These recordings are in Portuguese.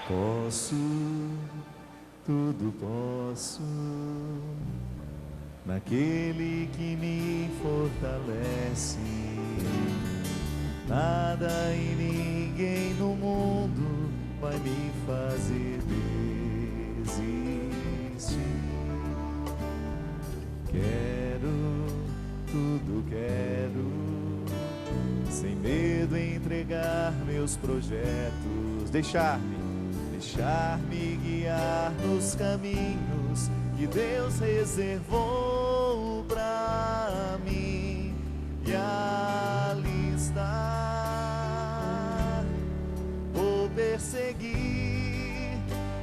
Posso, tudo posso, naquele que me fortalece. Nada e ninguém no mundo vai me fazer desistir. Quero, tudo quero, sem medo entregar meus projetos, deixar-me guiar nos caminhos que Deus reservou pra mim. E ali está, vou perseguir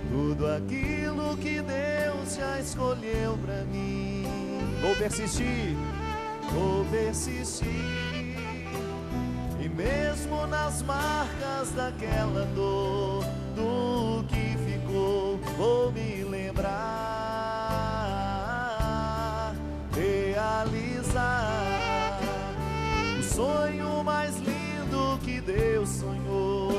tudo aquilo que Deus já escolheu pra mim. Vou persistir, e mesmo nas marcas daquela dor, do que ficou, vou me lembrar, realizar o sonho mais lindo que Deus sonhou.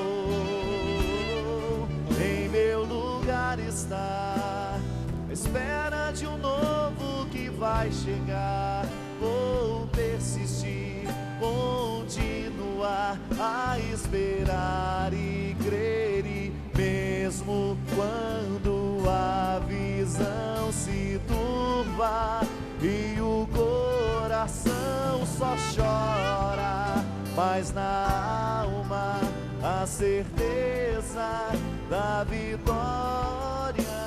Em meu lugar está, à espera de um novo que vai chegar. Vou persistir, continuar a esperar e crer, e mesmo quando a visão se turva e o coração só chora, mas na alma a certeza da vitória.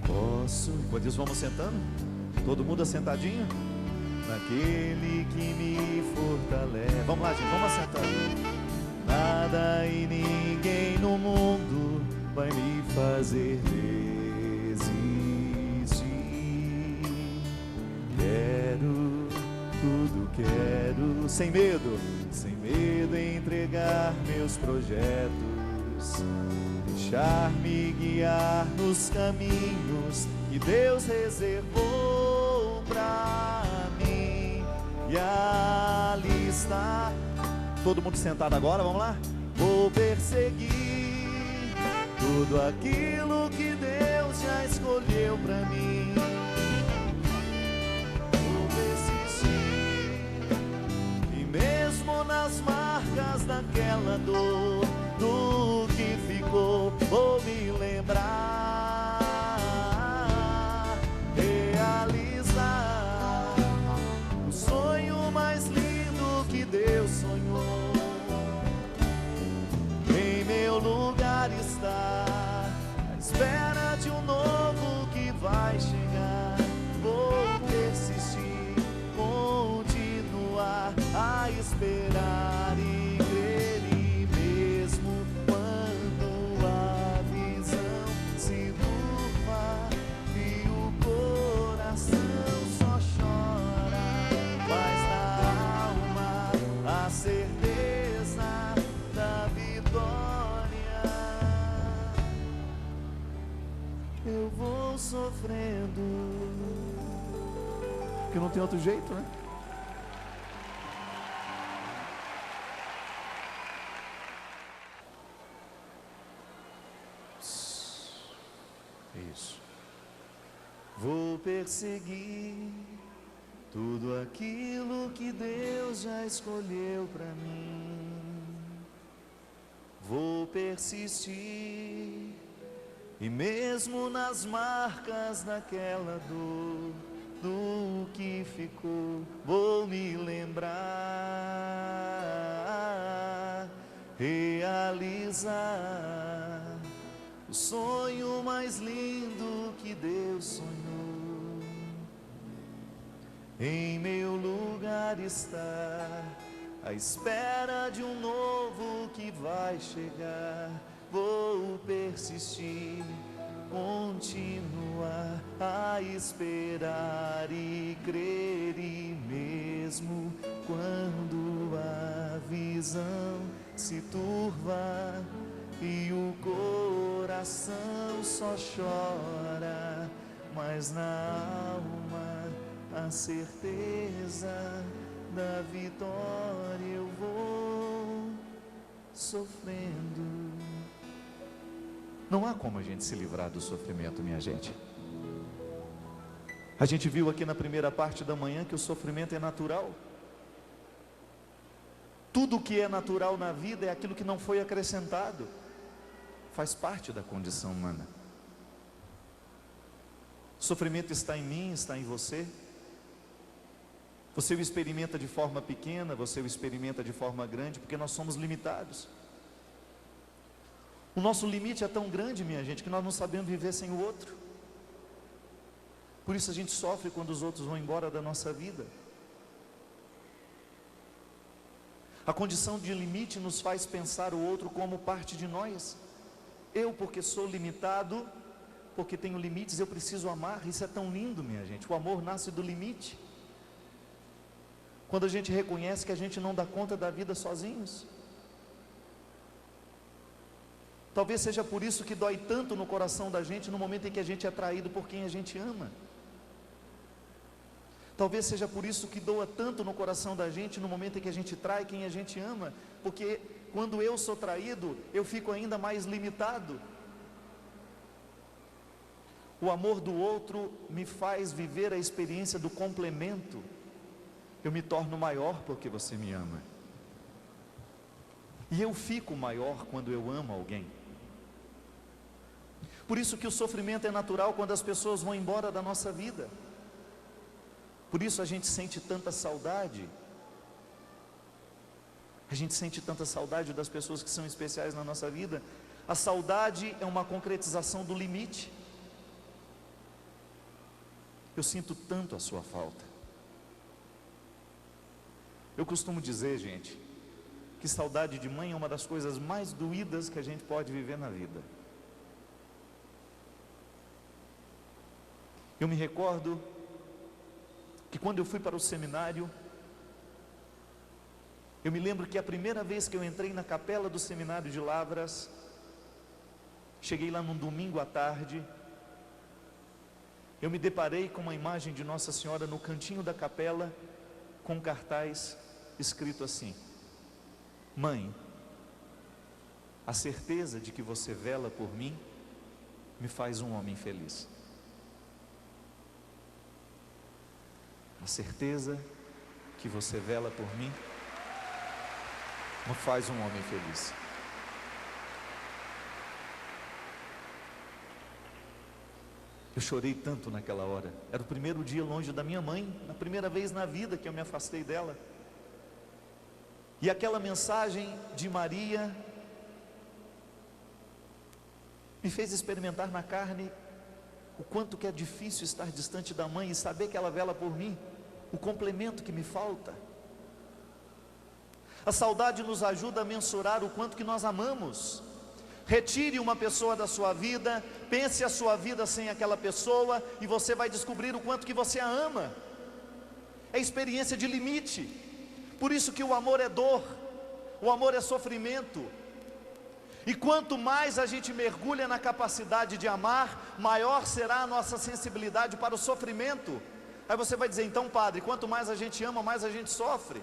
Posso, enquanto isso vamos sentando, todo mundo assentadinho, naquele que me fortalece. Vamos lá, gente, vamos assentando. Nada e ninguém no mundo vai me fazer desistir. Quero, tudo quero, sem medo entregar meus projetos, deixar-me guiar nos caminhos que Deus reservou pra mim. E ali está, todo mundo sentado agora, vamos lá? Vou perseguir tudo aquilo que Deus já escolheu pra mim. Vou persistir, e mesmo nas marcas daquela dor, do que ficou, vou me lembrar, realizar o sonho mais lindo que Deus sonhou. Em meu lugar está, à espera de um novo que vai chegar. Vou persistir, continuar a esperar e crer, e mesmo quando a visão se turva e o coração só chora, mas na alma a certeza da vitória. Eu vou sofrendo, porque não tem outro jeito, né? Isso. Vou perseguir tudo aquilo que Deus já escolheu pra mim. Vou persistir, e mesmo nas marcas daquela dor, do que ficou, vou me lembrar, realizar o sonho mais lindo que Deus sonhou. Em meu lugar está, à espera de um novo que vai chegar. Vou persistir, continuar a esperar e crer, e mesmo quando a visão se turva e o coração só chora, mas na alma a certeza da vitória eu vou sofrendo. Não há como a gente se livrar do sofrimento, minha gente. A gente viu aqui na primeira parte da manhã que o sofrimento é natural. Tudo que é natural na vida é aquilo que não foi acrescentado. Faz parte da condição humana. O sofrimento está em mim, está em você. Você o experimenta de forma pequena, você o experimenta de forma grande, porque nós somos limitados. O nosso limite é tão grande, minha gente, que nós não sabemos viver sem o outro. Por isso a gente sofre quando os outros vão embora da nossa vida. A condição de limite nos faz pensar o outro como parte de nós. Eu, porque sou limitado, porque tenho limites, eu preciso amar. Isso é tão lindo, minha gente. O amor nasce do limite. Quando a gente reconhece que a gente não dá conta da vida sozinhos. Talvez seja por isso que dói tanto no coração da gente no momento em que a gente é traído por quem a gente ama. Talvez seja por isso que doa tanto no coração da gente no momento em que a gente trai quem a gente ama, porque quando eu sou traído, eu fico ainda mais limitado. O amor do outro me faz viver a experiência do complemento. Eu me torno maior porque você me ama. E eu fico maior quando eu amo alguém. Por isso que o sofrimento é natural quando as pessoas vão embora da nossa vida. Por isso a gente sente tanta saudade. A gente sente tanta saudade das pessoas que são especiais na nossa vida. A saudade é uma concretização do limite. Eu sinto tanto a sua falta. Eu costumo dizer, gente, que saudade de mãe é uma das coisas mais doídas que a gente pode viver na vida. Eu me recordo que quando eu fui para o seminário, eu me lembro que a primeira vez que eu entrei na capela do seminário de Lavras, cheguei lá num domingo à tarde, eu me deparei com uma imagem de Nossa Senhora no cantinho da capela, com um cartaz escrito assim: Mãe, a certeza de que você vela por mim me faz um homem feliz. A certeza que você vela por mim me faz um homem feliz. Eu chorei tanto naquela hora. Era o primeiro dia longe da minha mãe, a primeira vez na vida que eu me afastei dela. E aquela mensagem de Maria me fez experimentar na carne o quanto que é difícil estar distante da mãe e saber que ela vela por mim, o complemento que me falta. A saudade nos ajuda a mensurar o quanto que nós amamos. Retire uma pessoa da sua vida, pense a sua vida sem aquela pessoa e você vai descobrir o quanto que você a ama. É experiência de limite. Por isso que o amor é dor, o amor é sofrimento. E quanto mais a gente mergulha na capacidade de amar, maior será a nossa sensibilidade para o sofrimento. Aí você vai dizer, então padre, quanto mais a gente ama, mais a gente sofre.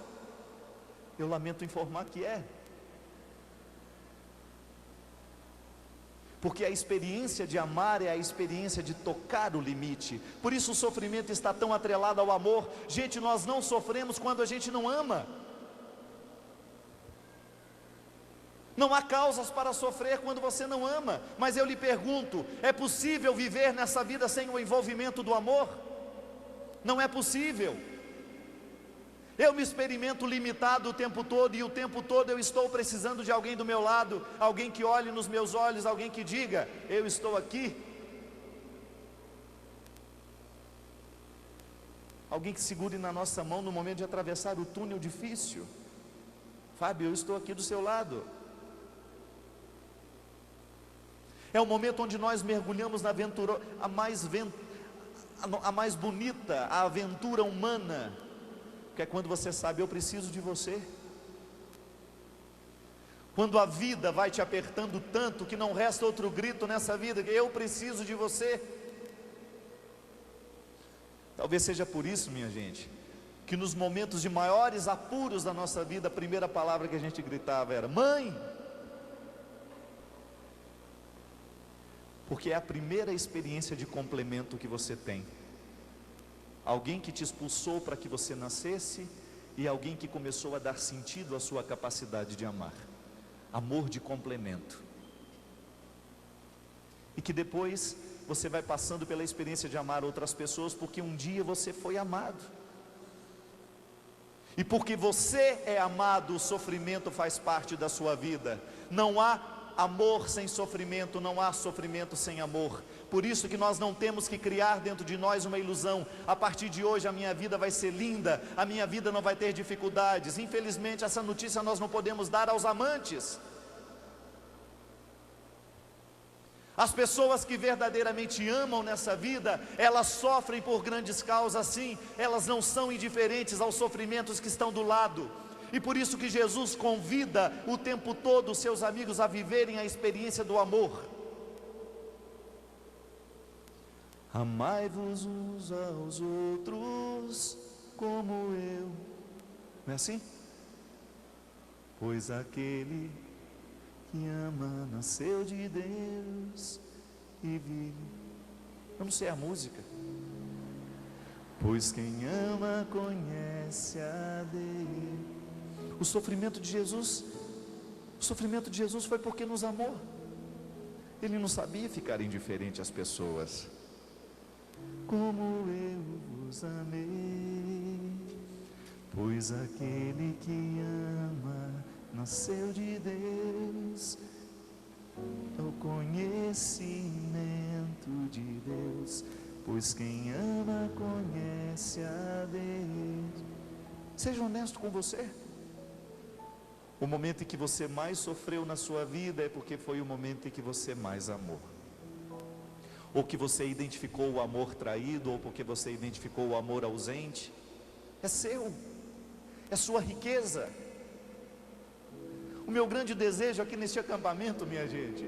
Eu lamento informar que é. Porque a experiência de amar é a experiência de tocar o limite. Por isso o sofrimento está tão atrelado ao amor. Gente, nós não sofremos quando a gente não ama. Não há causas para sofrer quando você não ama. Mas eu lhe pergunto, é possível viver nessa vida sem o envolvimento do amor? Não é possível. Eu me experimento limitado o tempo todo, e o tempo todo eu estou precisando de alguém do meu lado, alguém que olhe nos meus olhos, alguém que diga, eu estou aqui. Alguém que segure na nossa mão no momento de atravessar o túnel difícil. Fábio, eu estou aqui do seu lado. É o momento onde nós mergulhamos na aventura, a mais bonita, a aventura humana, que é quando você sabe, eu preciso de você. Quando a vida vai te apertando tanto que não resta outro grito nessa vida, que eu preciso de você. Talvez seja por isso, minha gente, que nos momentos de maiores apuros da nossa vida, a primeira palavra que a gente gritava era: mãe, porque é a primeira experiência de complemento que você tem. Alguém que te expulsou para que você nascesse, e alguém que começou a dar sentido à sua capacidade de amar. Amor de complemento. E que depois você vai passando pela experiência de amar outras pessoas, porque um dia você foi amado. E porque você é amado, o sofrimento faz parte da sua vida. Não há amor sem sofrimento, não há sofrimento sem amor. Por isso que nós não temos que criar dentro de nós uma ilusão. A partir de hoje a minha vida vai ser linda, a minha vida não vai ter dificuldades. Infelizmente essa notícia nós não podemos dar aos amantes. As pessoas que verdadeiramente amam nessa vida, elas sofrem por grandes causas sim, elas não são indiferentes aos sofrimentos que estão do lado. E por isso que Jesus convida o tempo todo os seus amigos a viverem a experiência do amor. Amai-vos uns aos outros como eu. Não é assim? Pois aquele que ama nasceu de Deus e vive. Eu não sei a música. Pois quem ama conhece a Deus. O sofrimento de Jesus foi porque nos amou. Ele não sabia ficar indiferente às pessoas. Como eu vos amei, pois aquele que ama nasceu de Deus, é o conhecimento de Deus, pois quem ama conhece a Deus. Seja honesto com você. O momento em que você mais sofreu na sua vida é porque foi o momento em que você mais amou. Ou que você identificou o amor traído, ou porque você identificou o amor ausente. É seu, é sua riqueza. O meu grande desejo aqui neste acampamento, minha gente,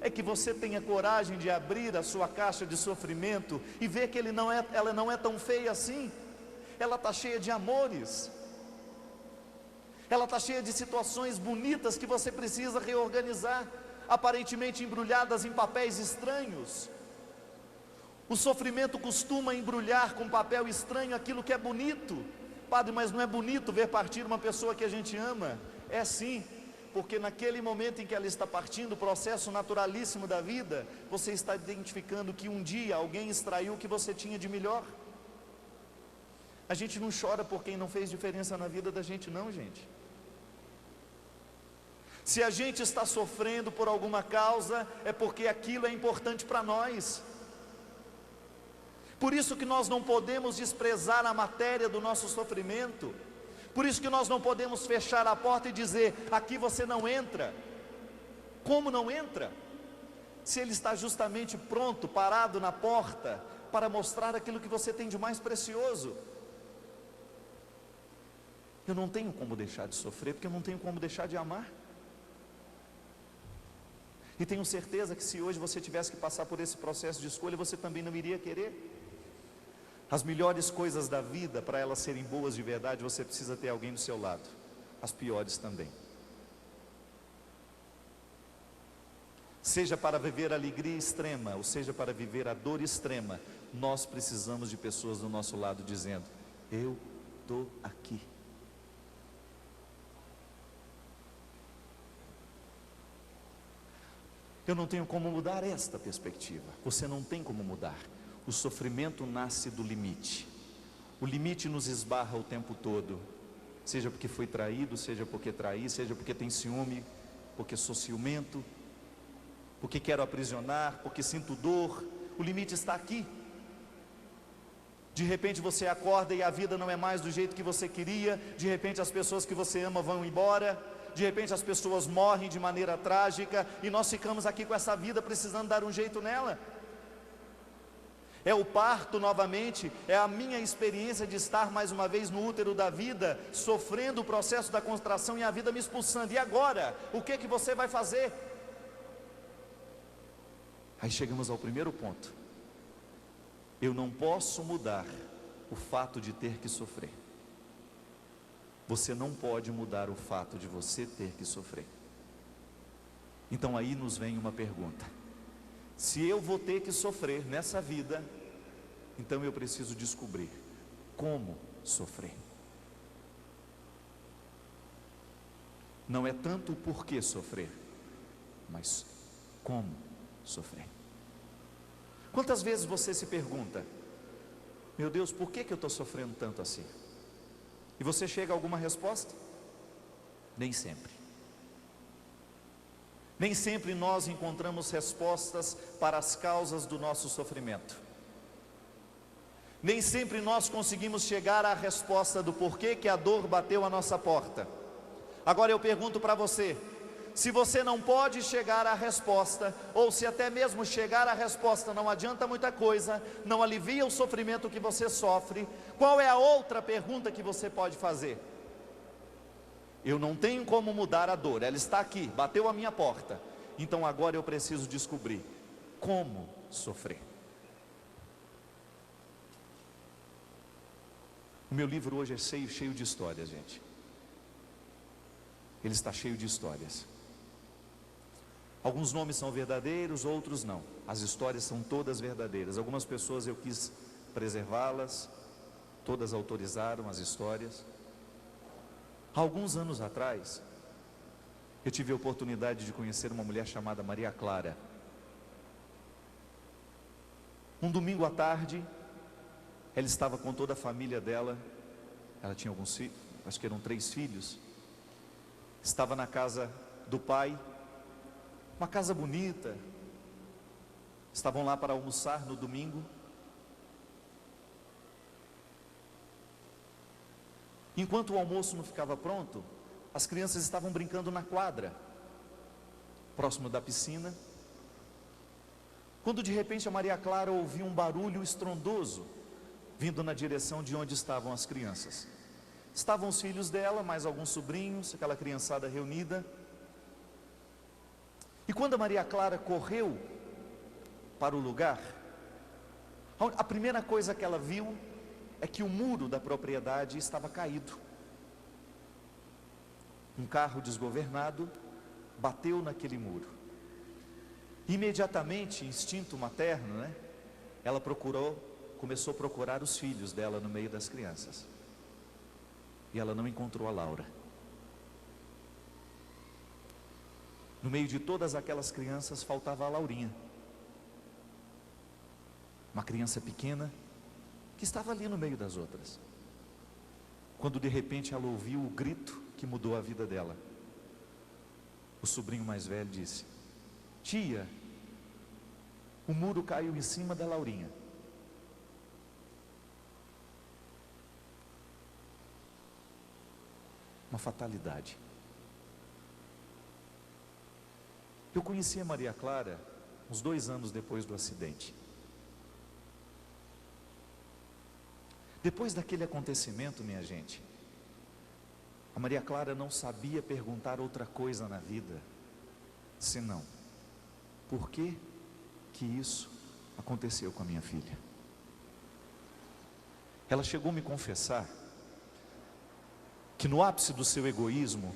é que você tenha coragem de abrir a sua caixa de sofrimento e ver que ela não é tão feia assim. Ela está cheia de amores. Ela está cheia de situações bonitas que você precisa reorganizar, aparentemente embrulhadas em papéis estranhos. O sofrimento costuma embrulhar com papel estranho aquilo que é bonito. Padre, mas não é bonito ver partir uma pessoa que a gente ama? É sim, porque naquele momento em que ela está partindo, o processo naturalíssimo da vida, você está identificando que um dia alguém extraiu o que você tinha de melhor. A gente não chora por quem não fez diferença na vida da gente não, gente. Se a gente está sofrendo por alguma causa, é porque aquilo é importante para nós. Por isso que nós não podemos desprezar a matéria do nosso sofrimento. Por isso que nós não podemos fechar a porta e dizer, aqui você não entra. Como não entra? Se ele está justamente pronto, parado na porta, para mostrar aquilo que você tem de mais precioso. Eu não tenho como deixar de sofrer, porque eu não tenho como deixar de amar. E tenho certeza que se hoje você tivesse que passar por esse processo de escolha, você também não iria querer. As melhores coisas da vida, para elas serem boas de verdade, você precisa ter alguém do seu lado. As piores também. Seja para viver a alegria extrema, ou seja para viver a dor extrema, nós precisamos de pessoas do nosso lado dizendo, eu estou aqui. Eu não tenho como mudar esta perspectiva. Você não tem como mudar. O sofrimento nasce do limite. O limite nos esbarra o tempo todo. Seja porque foi traído, seja porque traí, seja porque tem ciúme, porque sou ciumento, porque quero aprisionar, porque sinto dor. O limite está aqui. De repente você acorda e a vida não é mais do jeito que você queria. De repente as pessoas que você ama vão embora. De repente as pessoas morrem de maneira trágica e nós ficamos aqui com essa vida precisando dar um jeito nela. É o parto novamente, é a minha experiência de estar mais uma vez no útero da vida, sofrendo o processo da contração e a vida me expulsando. E agora? O que você vai fazer? Aí chegamos ao primeiro ponto. Eu não posso mudar o fato de ter que sofrer. Você não pode mudar o fato de você ter que sofrer. Então aí nos vem uma pergunta. Se eu vou ter que sofrer nessa vida, então eu preciso descobrir como sofrer. Não é tanto o porquê sofrer, mas como sofrer. Quantas vezes você se pergunta: meu Deus, por que eu estou sofrendo tanto assim? E você chega a alguma resposta? Nem sempre. Nem sempre nós encontramos respostas para as causas do nosso sofrimento. Nem sempre nós conseguimos chegar à resposta do porquê que a dor bateu à nossa porta. Agora eu pergunto para você: se você não pode chegar à resposta, ou se até mesmo chegar à resposta não adianta muita coisa, não alivia o sofrimento que você sofre, qual é a outra pergunta que você pode fazer? Eu não tenho como mudar a dor, ela está aqui, bateu a minha porta. Então agora eu preciso descobrir como sofrer. O meu livro hoje é cheio de histórias, gente. Ele está cheio de histórias. Alguns nomes são verdadeiros, outros não. As histórias são todas verdadeiras. Algumas pessoas eu quis preservá-las, todas autorizaram as histórias. Há alguns anos atrás, eu tive a oportunidade de conhecer uma mulher chamada Maria Clara. Um domingo à tarde, ela estava com toda a família dela. Ela tinha alguns filhos, acho que eram 3 filhos. Estava na casa do pai, uma casa bonita. Estavam lá para almoçar no domingo. Enquanto o almoço não ficava pronto, as crianças estavam brincando na quadra, próximo da piscina, quando de repente a Maria Clara ouviu um barulho estrondoso, vindo na direção de onde estavam as crianças. Estavam os filhos dela, mais alguns sobrinhos, aquela criançada reunida. E quando a Maria Clara correu para o lugar, a primeira coisa que ela viu é que o muro da propriedade estava caído. Um carro desgovernado bateu naquele muro. Imediatamente, instinto materno, né? Ela começou a procurar os filhos dela no meio das crianças. E ela não encontrou a Laura. No meio de todas aquelas crianças faltava a Laurinha. Uma criança pequena que estava ali no meio das outras. Quando de repente ela ouviu o grito que mudou a vida dela. O sobrinho mais velho disse: tia, o muro caiu em cima da Laurinha. Uma fatalidade. Eu conheci a Maria Clara uns 2 anos depois do acidente. Depois daquele acontecimento, minha gente, a Maria Clara não sabia perguntar outra coisa na vida, senão: por que isso aconteceu com a minha filha? Ela chegou a me confessar que no ápice do seu egoísmo,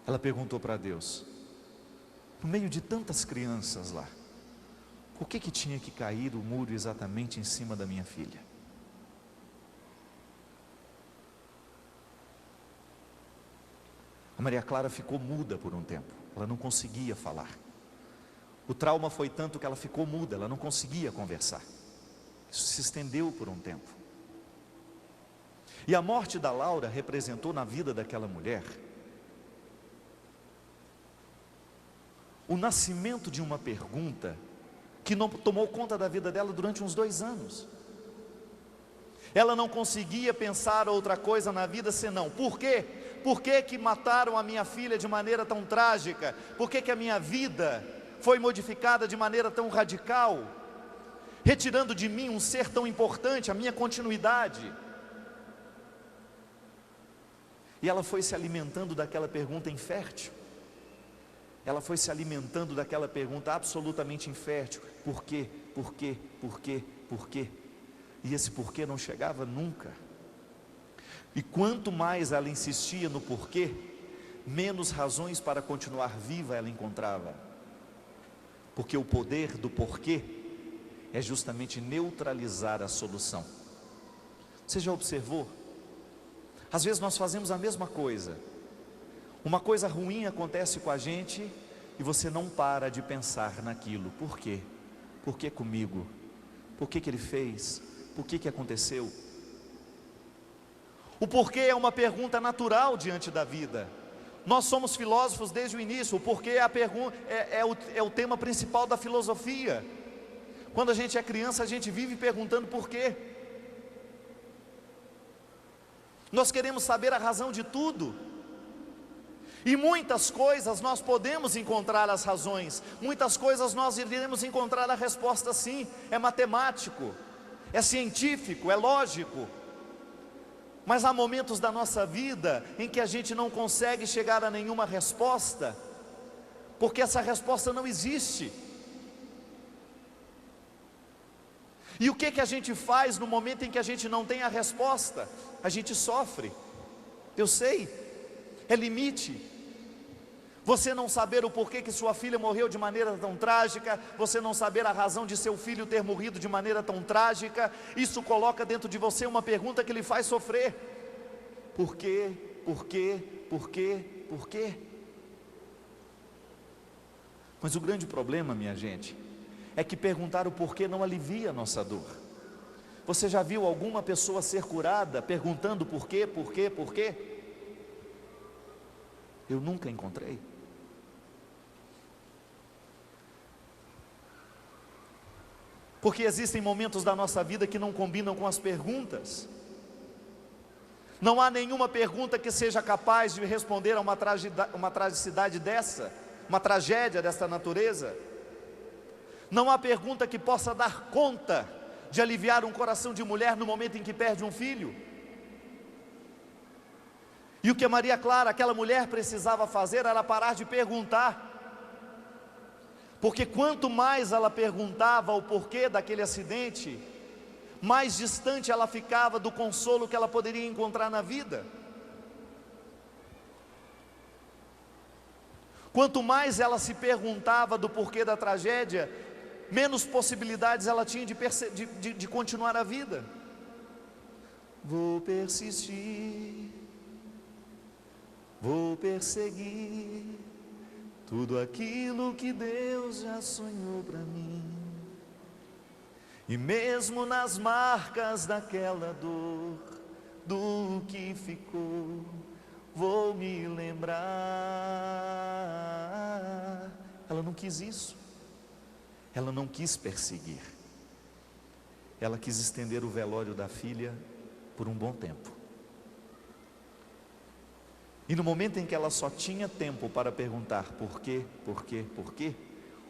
ela perguntou para Deus, no meio de tantas crianças lá, por que tinha que cair o muro exatamente em cima da minha filha? A Maria Clara ficou muda por um tempo, ela não conseguia falar. O trauma foi tanto que ela ficou muda, ela não conseguia conversar. Isso se estendeu por um tempo. E a morte da Laura representou na vida daquela mulher o nascimento de uma pergunta que não tomou conta da vida dela durante uns 2 anos. Ela não conseguia pensar outra coisa na vida senão: por quê? Por que mataram a minha filha de maneira tão trágica? Por que a minha vida foi modificada de maneira tão radical, retirando de mim um ser tão importante, a minha continuidade? E ela foi se alimentando daquela pergunta infértil. Ela foi se alimentando daquela pergunta absolutamente infértil: por quê? Por quê? Por quê? Por quê? E esse porquê não chegava nunca. E quanto mais ela insistia no porquê, menos razões para continuar viva ela encontrava. Porque o poder do porquê é justamente neutralizar a solução. Você já observou? Às vezes nós fazemos a mesma coisa. Uma coisa ruim acontece com a gente e você não para de pensar naquilo. Por quê? Por que comigo? Por que ele fez? Por que aconteceu? O porquê é uma pergunta natural diante da vida. Nós somos filósofos desde o início. O porquê é o tema principal da filosofia. Quando a gente é criança, a gente vive perguntando por quê. Nós queremos saber a razão de tudo. E muitas coisas nós podemos encontrar as razões. Muitas coisas nós iremos encontrar a resposta sim. É matemático, é científico, é lógico. Mas há momentos da nossa vida em que a gente não consegue chegar a nenhuma resposta, porque essa resposta não existe. E o que a gente faz no momento em que a gente não tem a resposta? A gente sofre. Eu sei, é limite. Você não saber o porquê que sua filha morreu de maneira tão trágica, você não saber a razão de seu filho ter morrido de maneira tão trágica, isso coloca dentro de você uma pergunta que lhe faz sofrer. Por quê? Por quê? Por quê? Por quê? Mas o grande problema, minha gente, é que perguntar o porquê não alivia a nossa dor. Você já viu alguma pessoa ser curada perguntando por quê, por quê, por quê? Eu nunca encontrei. Porque existem momentos da nossa vida que não combinam com as perguntas. Não há nenhuma pergunta que seja capaz de responder a uma tragicidade dessa, uma tragédia desta natureza. Não há pergunta que possa dar conta de aliviar um coração de mulher no momento em que perde um filho. E o que Maria Clara, aquela mulher, precisava fazer era parar de perguntar. Porque quanto mais ela perguntava o porquê daquele acidente, mais distante ela ficava do consolo que ela poderia encontrar na vida. Quanto mais ela se perguntava do porquê da tragédia, menos possibilidades ela tinha de continuar a vida. Vou persistir, vou perseguir tudo aquilo que Deus já sonhou para mim. E mesmo nas marcas daquela dor, do que ficou, vou me lembrar. Ela não quis isso. Ela não quis perseguir. Ela quis estender o velório da filha por um bom tempo. E no momento em que ela só tinha tempo para perguntar por quê, por quê, por quê,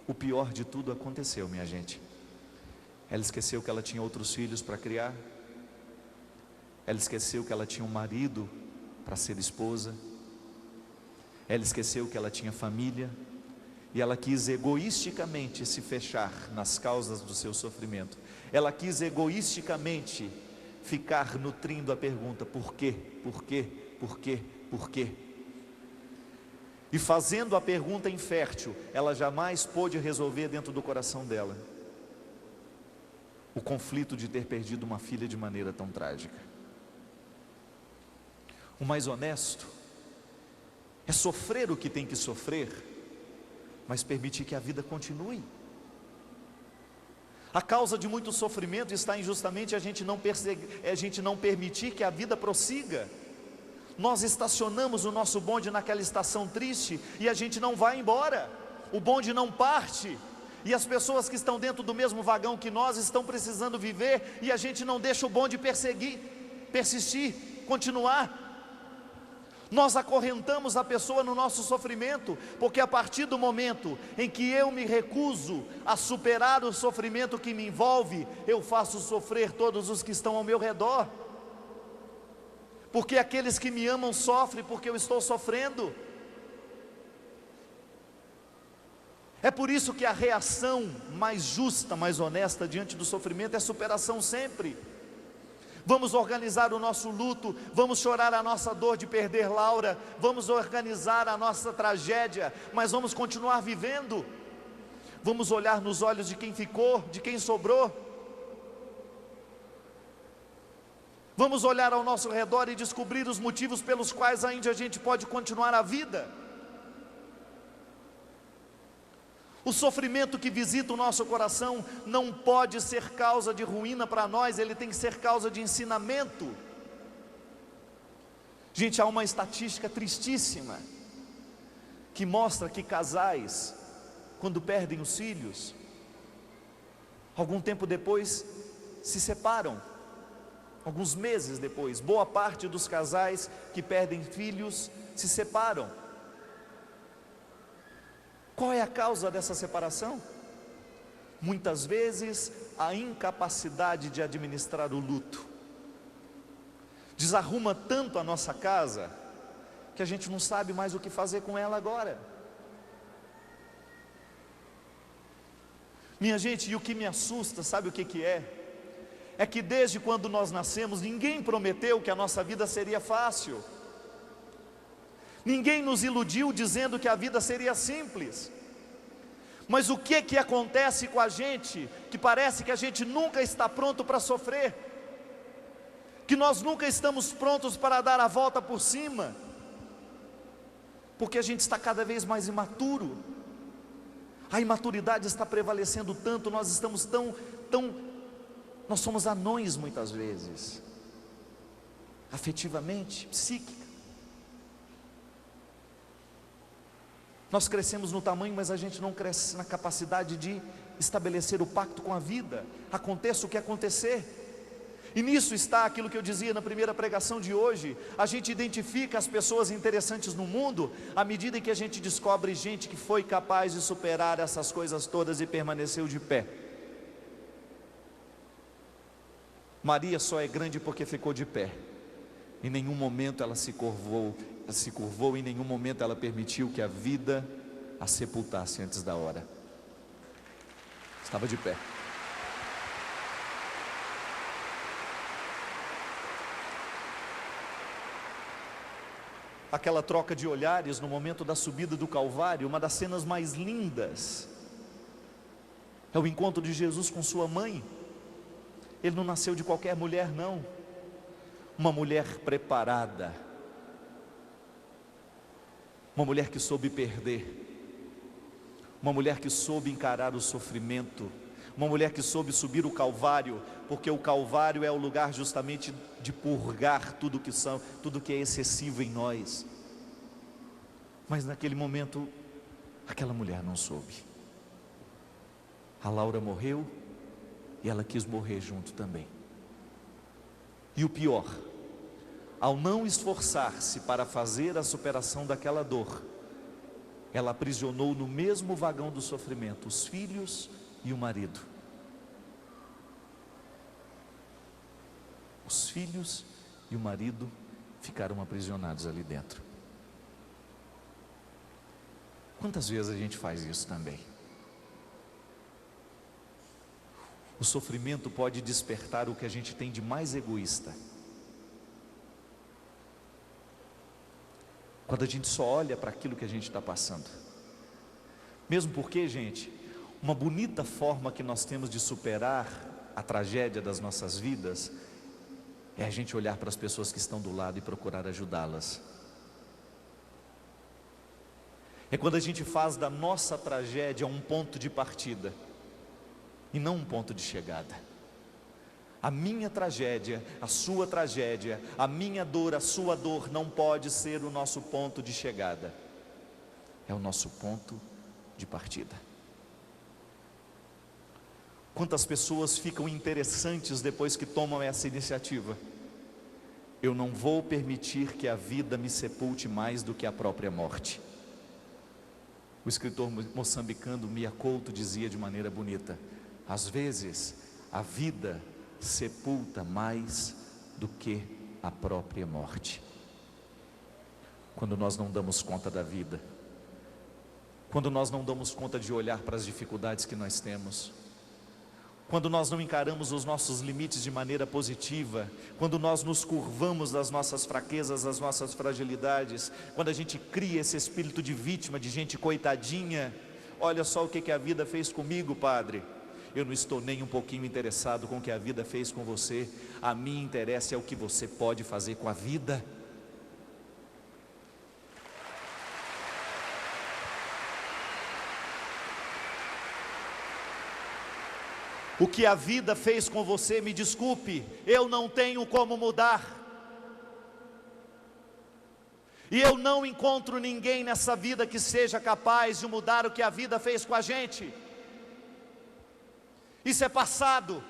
o pior de tudo aconteceu, minha gente. Ela esqueceu que ela tinha outros filhos para criar. Ela esqueceu que ela tinha um marido para ser esposa. Ela esqueceu que ela tinha família. E ela quis egoisticamente se fechar nas causas do seu sofrimento. Ela quis egoisticamente ficar nutrindo a pergunta: por quê, por quê, por quê, por quê? E fazendo a pergunta infértil, ela jamais pôde resolver dentro do coração dela o conflito de ter perdido uma filha de maneira tão trágica. O mais honesto é sofrer o que tem que sofrer, mas permitir que a vida continue. A causa de muito sofrimento está em justamente a gente não permitir que a vida prossiga. Nós estacionamos o nosso bonde naquela estação triste e a gente não vai embora. O bonde não parte. E as pessoas que estão dentro do mesmo vagão que nós estão precisando viver, e a gente não deixa o bonde persistir, continuar. Nós acorrentamos a pessoa no nosso sofrimento, porque a partir do momento em que eu me recuso a superar o sofrimento que me envolve, eu faço sofrer todos os que estão ao meu redor. Porque aqueles que me amam sofrem porque eu estou sofrendo. É por isso que a reação mais justa, mais honesta diante do sofrimento é superação sempre. Vamos organizar o nosso luto, vamos chorar a nossa dor de perder Laura, vamos organizar a nossa tragédia, mas vamos continuar vivendo. Vamos olhar nos olhos de quem ficou, de quem sobrou. Vamos olhar ao nosso redor e descobrir os motivos pelos quais ainda a gente pode continuar a vida. O sofrimento que visita o nosso coração não pode ser causa de ruína para nós, ele tem que ser causa de ensinamento. Gente, há uma estatística tristíssima que mostra que casais, quando perdem os filhos, algum tempo depois se separam. Alguns meses depois, boa parte dos casais que perdem filhos se separam. Qual é a causa dessa separação? Muitas vezes a incapacidade de administrar o luto. Desarruma tanto a nossa casa que a gente não sabe mais o que fazer com ela agora. Minha gente, e o que me assusta, sabe o que é? É que desde quando nós nascemos, ninguém prometeu que a nossa vida seria fácil. Ninguém nos iludiu dizendo que a vida seria simples. Mas o que acontece com a gente, que parece que a gente nunca está pronto para sofrer, que nós nunca estamos prontos para dar a volta por cima, porque a gente está cada vez mais imaturo. A imaturidade está prevalecendo tanto, nós estamos nós somos anões muitas vezes, afetivamente, psíquica. Nós crescemos no tamanho, mas a gente não cresce na capacidade de estabelecer o pacto com a vida, aconteça o que acontecer. E nisso está aquilo que eu dizia na primeira pregação de hoje. A gente identifica as pessoas interessantes no mundo à medida em que a gente descobre gente que foi capaz de superar essas coisas todas e permaneceu de pé. Maria só é grande porque ficou de pé. Em nenhum momento ela se curvou, em nenhum momento ela permitiu que a vida a sepultasse antes da hora. Estava de pé. Aquela troca de olhares no momento da subida do Calvário, uma das cenas mais lindas, é o encontro de Jesus com sua mãe. Ele não nasceu de qualquer mulher, não. Uma mulher preparada, uma mulher que soube perder, uma mulher que soube encarar o sofrimento, uma mulher que soube subir o Calvário, porque o Calvário é o lugar justamente de purgar tudo que é excessivo em nós. Mas naquele momento, aquela mulher não soube. A Laura morreu e ela quis morrer junto também. E o pior, ao não esforçar-se para fazer a superação daquela dor, ela aprisionou no mesmo vagão do sofrimento os filhos e o marido. Os filhos e o marido ficaram aprisionados ali dentro. Quantas vezes a gente faz isso também? O sofrimento pode despertar o que a gente tem de mais egoísta. Quando a gente só olha para aquilo que a gente está passando. Mesmo porque, gente, uma bonita forma que nós temos de superar a tragédia das nossas vidas é a gente olhar para as pessoas que estão do lado e procurar ajudá-las. É quando a gente faz da nossa tragédia um ponto de partida e não um ponto de chegada. A minha tragédia, a sua tragédia, a minha dor, a sua dor não pode ser o nosso ponto de chegada, é o nosso ponto de partida. Quantas pessoas ficam interessantes depois que tomam essa iniciativa? Eu não vou permitir que a vida me sepulte mais do que a própria morte. O escritor moçambicano Mia Couto dizia de maneira bonita: às vezes a vida sepulta mais do que a própria morte. Quando nós não damos conta da vida, quando nós não damos conta de olhar para as dificuldades que nós temos, quando nós não encaramos os nossos limites de maneira positiva, quando nós nos curvamos das nossas fraquezas, das nossas fragilidades, quando a gente cria esse espírito de vítima, de gente coitadinha, olha só o que a vida fez comigo, Padre. Eu não estou nem um pouquinho interessado com o que a vida fez com você. A mim interessa é o que você pode fazer com a vida. O que a vida fez com você, me desculpe, eu não tenho como mudar. E eu não encontro ninguém nessa vida que seja capaz de mudar o que a vida fez com a gente. Isso é passado.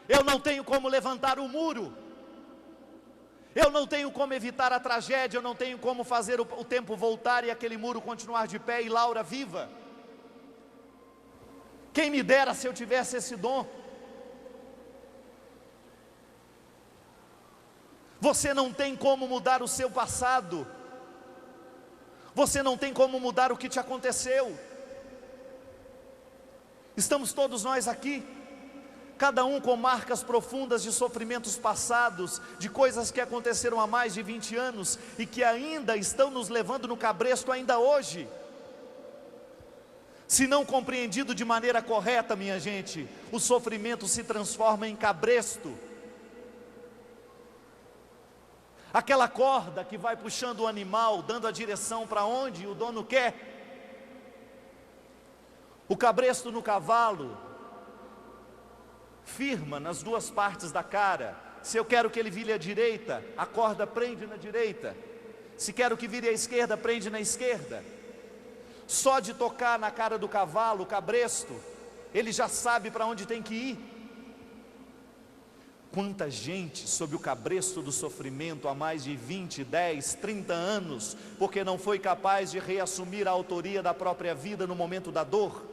Eu não tenho como levantar o muro. Eu não tenho como evitar a tragédia. Eu não tenho como fazer o tempo voltar e aquele muro continuar de pé e Laura viva. Quem me dera se eu tivesse esse dom. Você não tem como mudar o seu passado. Você não tem como mudar o que te aconteceu. Estamos todos nós aqui, cada um com marcas profundas de sofrimentos passados, de coisas que aconteceram há mais de 20 anos e que ainda estão nos levando no cabresto ainda hoje. Se não compreendido de maneira correta, minha gente, o sofrimento se transforma em cabresto. Aquela corda que vai puxando o animal, dando a direção para onde o dono quer. O cabresto no cavalo firma nas duas partes da cara. Se eu quero que ele vire à direita, a corda prende na direita. Se quero que vire à esquerda, prende na esquerda. Só de tocar na cara do cavalo, o cabresto, ele já sabe para onde tem que ir. Quanta gente sob o cabresto do sofrimento há mais de 20, 10, 30 anos, porque não foi capaz de reassumir a autoria da própria vida no momento da dor.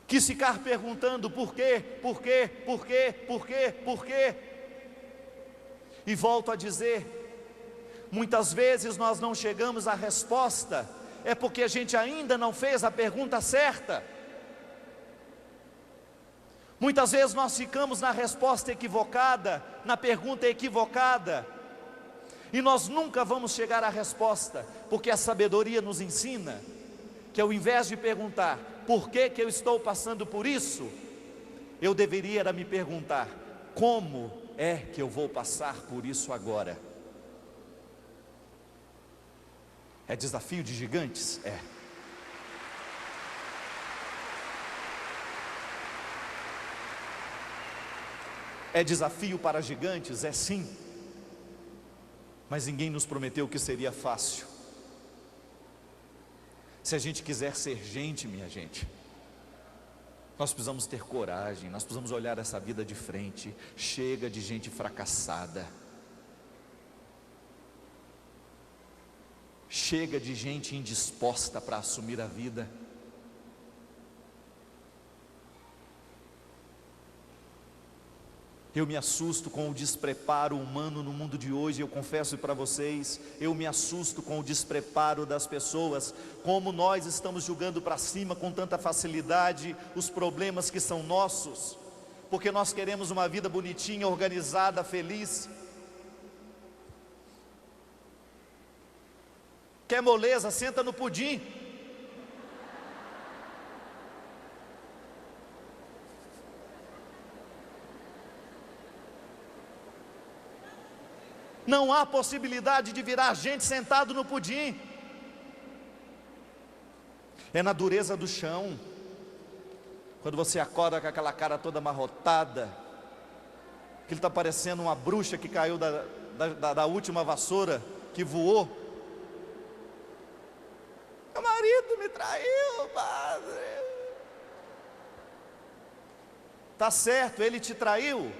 Quis ficar perguntando por quê, por quê, por quê, por quê, por quê. E volto a dizer, muitas vezes nós não chegamos à resposta, é porque a gente ainda não fez a pergunta certa. Muitas vezes nós ficamos na resposta equivocada, na pergunta equivocada, e nós nunca vamos chegar à resposta, porque a sabedoria nos ensina que ao invés de perguntar, por que eu estou passando por isso? Eu deveria era me perguntar, como é que eu vou passar por isso agora? É desafio de gigantes? É. É desafio para gigantes? É sim. Mas ninguém nos prometeu que seria fácil. Se a gente quiser ser gente, minha gente, nós precisamos ter coragem, nós precisamos olhar essa vida de frente. Chega de gente fracassada. Chega de gente indisposta para assumir a vida. Eu me assusto com o despreparo humano no mundo de hoje. Eu confesso para vocês, eu me assusto com o despreparo das pessoas, como nós estamos julgando para cima com tanta facilidade os problemas que são nossos, porque nós queremos uma vida bonitinha, organizada, feliz. Quer moleza? Senta no pudim. Não há possibilidade de virar gente sentado no pudim. É na dureza do chão. Quando você acorda com aquela cara toda amarrotada, que ele está parecendo uma bruxa que caiu da última vassoura que voou. Meu marido me traiu, padre. Tá certo, ele te traiu.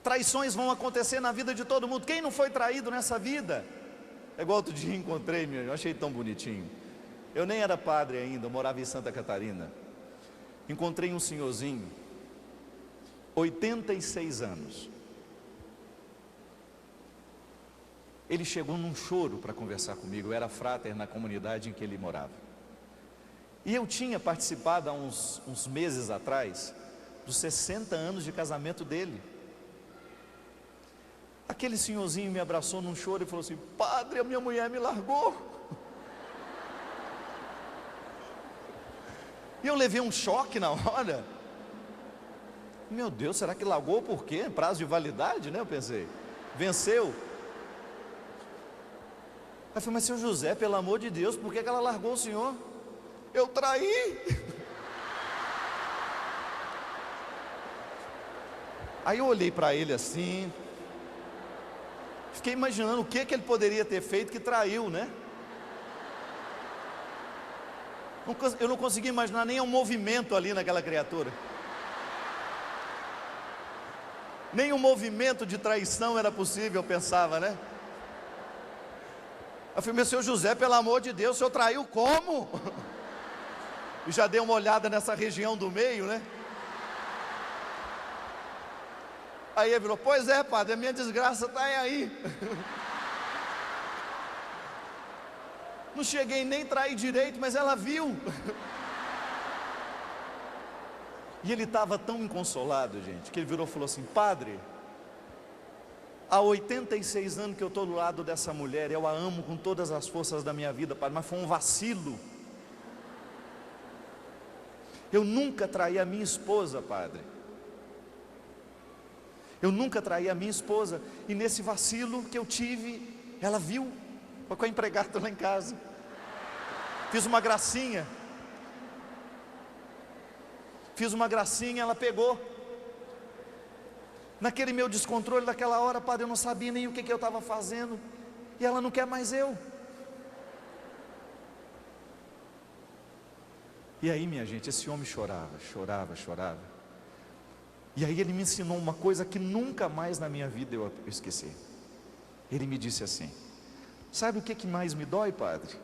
Traições vão acontecer na vida de todo mundo. Quem não foi traído nessa vida? É igual outro dia encontrei, eu achei tão bonitinho. Eu nem era padre ainda, eu morava em Santa Catarina. Encontrei um senhorzinho, 86 anos. Ele chegou num choro para conversar comigo. Eu era fráter na comunidade em que ele morava. E eu tinha participado há uns meses atrás dos 60 anos de casamento dele. Aquele senhorzinho me abraçou num choro e falou assim: padre, a minha mulher me largou. E eu levei um choque na hora. Meu Deus, será que largou por quê? Prazo de validade, né? Eu pensei, venceu. Aí eu falei: mas seu José, pelo amor de Deus, por que ela largou o senhor? Eu traí. Aí eu olhei para ele assim, fiquei imaginando o que ele poderia ter feito que traiu, né? Eu não consegui imaginar nem um movimento ali naquela criatura. Nem um movimento de traição era possível, eu pensava, né? Eu falei: meu senhor José, pelo amor de Deus, o senhor traiu como? E já dei uma olhada nessa região do meio, né? Aí ele virou: pois é, padre, a minha desgraça está aí. Não cheguei nem a trair direito, mas ela viu. E ele estava tão inconsolado, gente, que ele virou e falou assim: padre, há 86 anos que eu estou do lado dessa mulher, eu a amo com todas as forças da minha vida, padre, mas foi um vacilo. Eu nunca traí a minha esposa, padre. Eu nunca traí a minha esposa, e nesse vacilo que eu tive, ela viu. Foi com a empregada lá em casa. Fiz uma gracinha, ela pegou. Naquele meu descontrole daquela hora, padre, eu não sabia nem o que eu estava fazendo, e ela não quer mais eu. E aí, minha gente, esse homem chorava. E aí ele me ensinou uma coisa que nunca mais na minha vida eu esqueci. Ele me disse assim: sabe o que mais me dói, padre?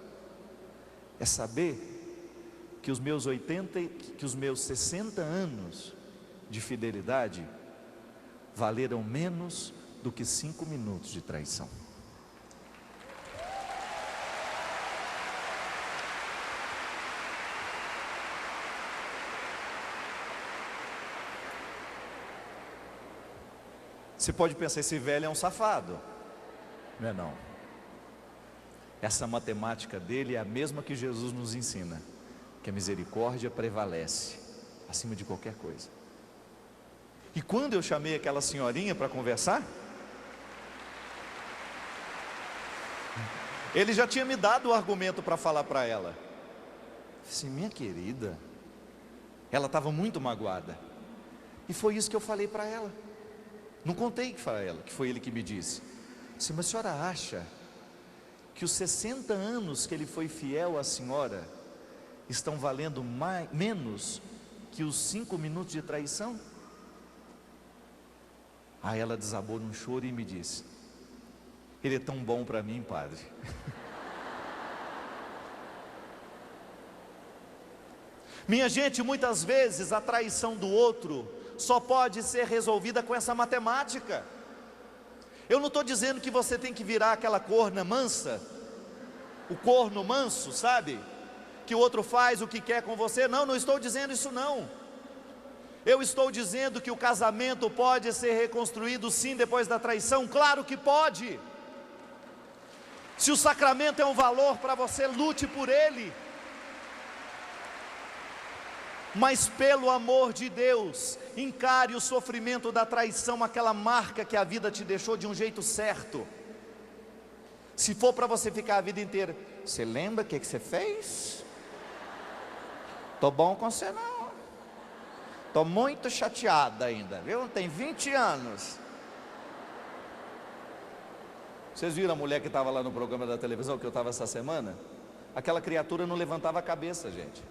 É saber que os meus 60 anos de fidelidade valeram menos do que 5 minutos de traição. Você pode pensar: esse velho é um safado. Não é não. Essa matemática dele é a mesma que Jesus nos ensina, que a misericórdia prevalece acima de qualquer coisa. E quando eu chamei aquela senhorinha para conversar, ele já tinha me dado o argumento para falar para ela. Assim: minha querida, ela estava muito magoada, e foi isso que eu falei para ela. Não contei para ela, que foi ele que me disse. Assim: mas a senhora acha que os 60 anos que ele foi fiel à senhora estão valendo menos que os 5 minutos de traição? Aí ela desabou num choro e me disse: ele é tão bom para mim, padre. Minha gente, muitas vezes a traição do outro só pode ser resolvida com essa matemática. Eu não estou dizendo que você tem que virar aquela corna mansa, o corno manso, sabe? Que o outro faz o que quer com você. Não estou dizendo isso não. Eu estou dizendo que o casamento pode ser reconstruído sim depois da traição. Claro que pode. Se o sacramento é um valor para você, lute por ele. Mas pelo amor de Deus, encare o sofrimento da traição, aquela marca que a vida te deixou, de um jeito certo. Se for para você ficar a vida inteira: você lembra o que você fez? Tô bom com você não. Tô muito chateada ainda, viu? Tem 20 anos. Vocês viram a mulher que estava lá no programa da televisão que eu estava essa semana? Aquela criatura não levantava a cabeça, gente.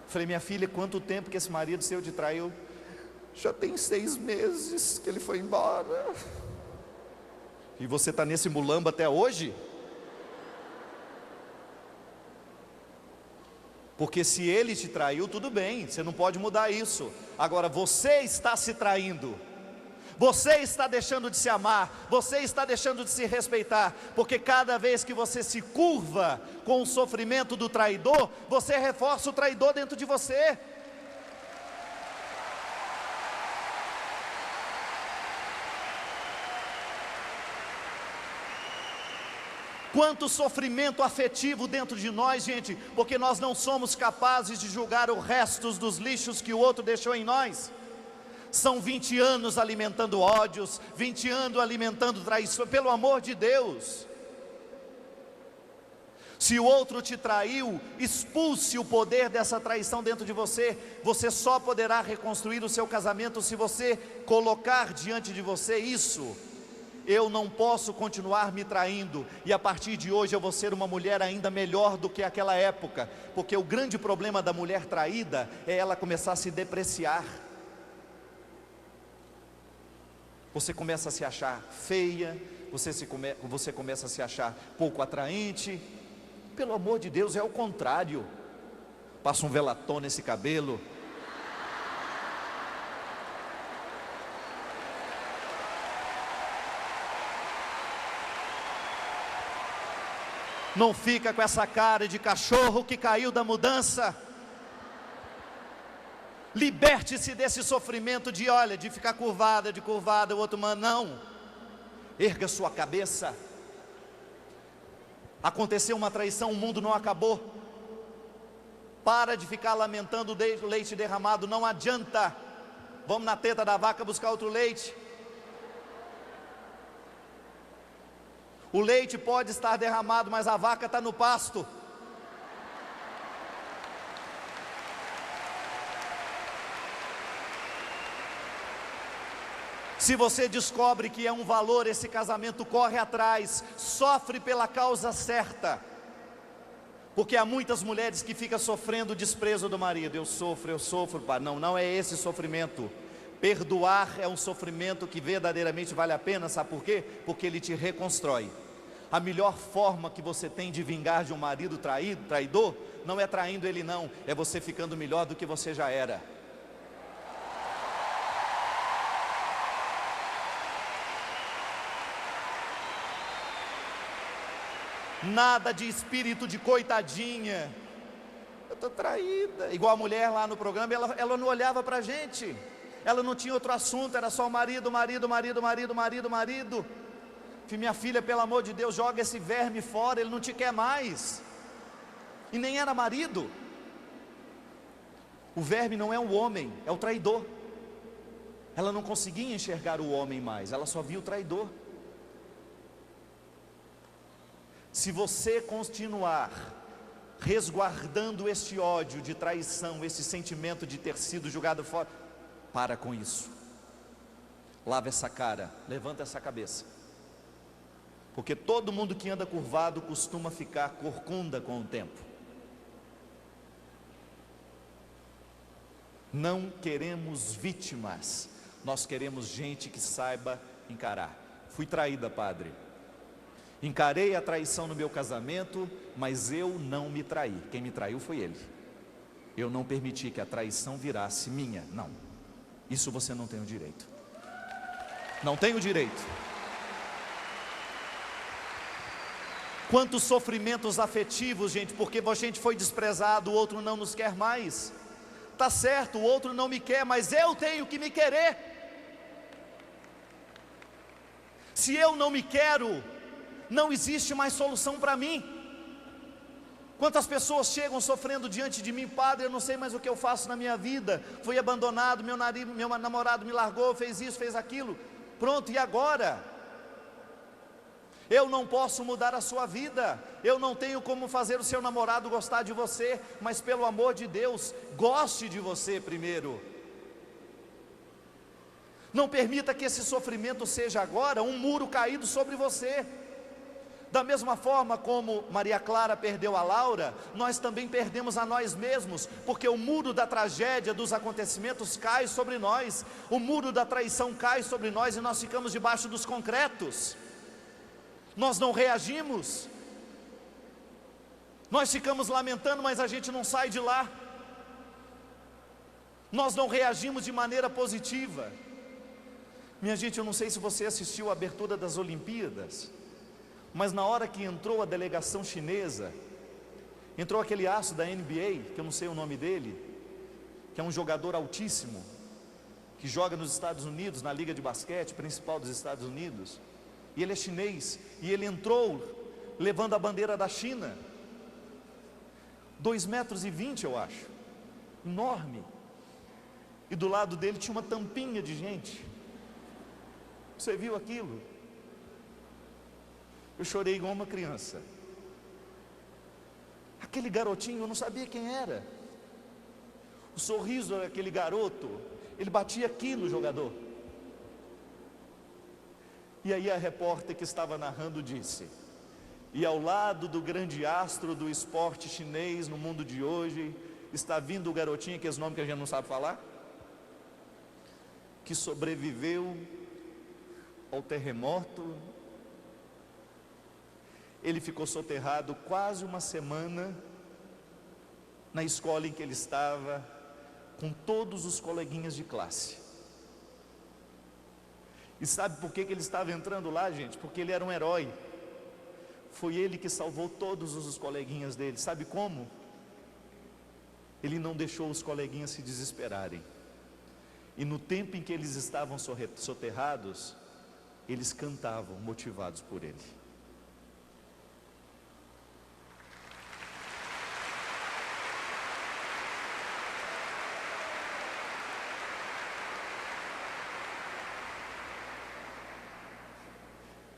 Falei: minha filha, quanto tempo que esse marido seu te traiu? Já tem 6 meses que ele foi embora. E você está nesse mulambo até hoje? Porque se ele te traiu, tudo bem, você não pode mudar isso. Agora você está se traindo, você está deixando de se amar, você está deixando de se respeitar, porque cada vez que você se curva com o sofrimento do traidor, você reforça o traidor dentro de você. Quanto sofrimento afetivo dentro de nós, gente, porque nós não somos capazes de julgar os restos dos lixos que o outro deixou em nós. São 20 anos alimentando ódios, 20 anos alimentando traição, pelo amor de Deus. Se o outro te traiu, expulse o poder dessa traição dentro de você. Você só poderá reconstruir o seu casamento se você colocar diante de você isso. Eu não posso continuar me traindo, e a partir de hoje eu vou ser uma mulher ainda melhor do que aquela época, porque o grande problema da mulher traída é ela começar a se depreciar. Você começa a se achar feia, você começa a se achar pouco atraente. Pelo amor de Deus, é o contrário. Passa um velatão nesse cabelo. Não fica com essa cara de cachorro que caiu da mudança. Liberte-se desse sofrimento de ficar curvada, o outro mano, não. Erga sua cabeça. Aconteceu uma traição, o mundo não acabou. Para de ficar lamentando o leite derramado, não adianta. Vamos na teta da vaca buscar outro leite. O leite pode estar derramado, mas a vaca está no pasto. Se você descobre que é um valor esse casamento, corre atrás, sofre pela causa certa. Porque há muitas mulheres que ficam sofrendo o desprezo do marido. Eu sofro, pá. Não é esse sofrimento. Perdoar é um sofrimento que verdadeiramente vale a pena, sabe por quê? Porque ele te reconstrói. A melhor forma que você tem de vingar de um marido traidor, não é traindo ele não, é você ficando melhor do que você já era. Nada de espírito de coitadinha. Eu estou traída. Igual a mulher lá no programa, ela não olhava para a gente. Ela não tinha outro assunto, era só o marido. Minha filha, pelo amor de Deus, joga esse verme fora, ele não te quer mais. E nem era marido. O verme não é o homem, é o traidor. Ela não conseguia enxergar o homem mais, ela só via o traidor. Se você continuar resguardando este ódio de traição, esse sentimento de ter sido julgado fora, para com isso. Lava essa cara, levanta essa cabeça. Porque todo mundo que anda curvado costuma ficar corcunda com o tempo. Não queremos vítimas, nós queremos gente que saiba encarar. Fui traída, padre. Encarei a traição no meu casamento, mas eu não me traí. Quem me traiu foi ele. Eu não permiti que a traição virasse minha. Não, isso você não tem o direito. Não tem o direito. Quantos sofrimentos afetivos, gente, porque a gente foi desprezado, o outro não nos quer mais. Tá certo, o outro não me quer, mas eu tenho que me querer. Se eu não me quero, não existe mais solução para mim. Quantas pessoas chegam sofrendo diante de mim, padre, eu não sei mais o que eu faço na minha vida, fui abandonado, meu namorado me largou, fez isso, fez aquilo, pronto, e agora? Eu não posso mudar a sua vida, eu não tenho como fazer o seu namorado gostar de você, mas pelo amor de Deus, goste de você primeiro. Não permita que esse sofrimento seja agora um muro caído sobre você. Da mesma forma como Maria Clara perdeu a Laura, nós também perdemos a nós mesmos, porque o muro da tragédia, dos acontecimentos cai sobre nós, o muro da traição cai sobre nós e nós ficamos debaixo dos concretos. Nós não reagimos, nós ficamos lamentando, mas a gente não sai de lá. Nós não reagimos de maneira positiva. Minha gente, eu não sei se você assistiu a abertura das Olimpíadas, mas na hora que entrou a delegação chinesa, entrou aquele aço da NBA, que eu não sei o nome dele, que é um jogador altíssimo, que joga nos Estados Unidos, na liga de basquete principal dos Estados Unidos, e ele é chinês, e ele entrou levando a bandeira da China, 2,20 metros, eu acho, enorme, e do lado dele tinha uma tampinha de gente. Você viu aquilo? Eu chorei igual uma criança. Aquele garotinho, eu não sabia quem era. O sorriso daquele garoto, ele batia aqui no jogador. E aí a repórter que estava narrando disse: e ao lado do grande astro do esporte chinês no mundo de hoje, está vindo o garotinho, que é esse nome que a gente não sabe falar, que sobreviveu ao terremoto. Ele ficou soterrado quase uma semana na escola em que ele estava, com todos os coleguinhas de classe. E sabe por que ele estava entrando lá, gente? Porque ele era um herói. Foi ele que salvou todos os coleguinhas dele. Sabe como? Ele não deixou os coleguinhas se desesperarem. E no tempo em que eles estavam soterrados, eles cantavam, motivados por ele.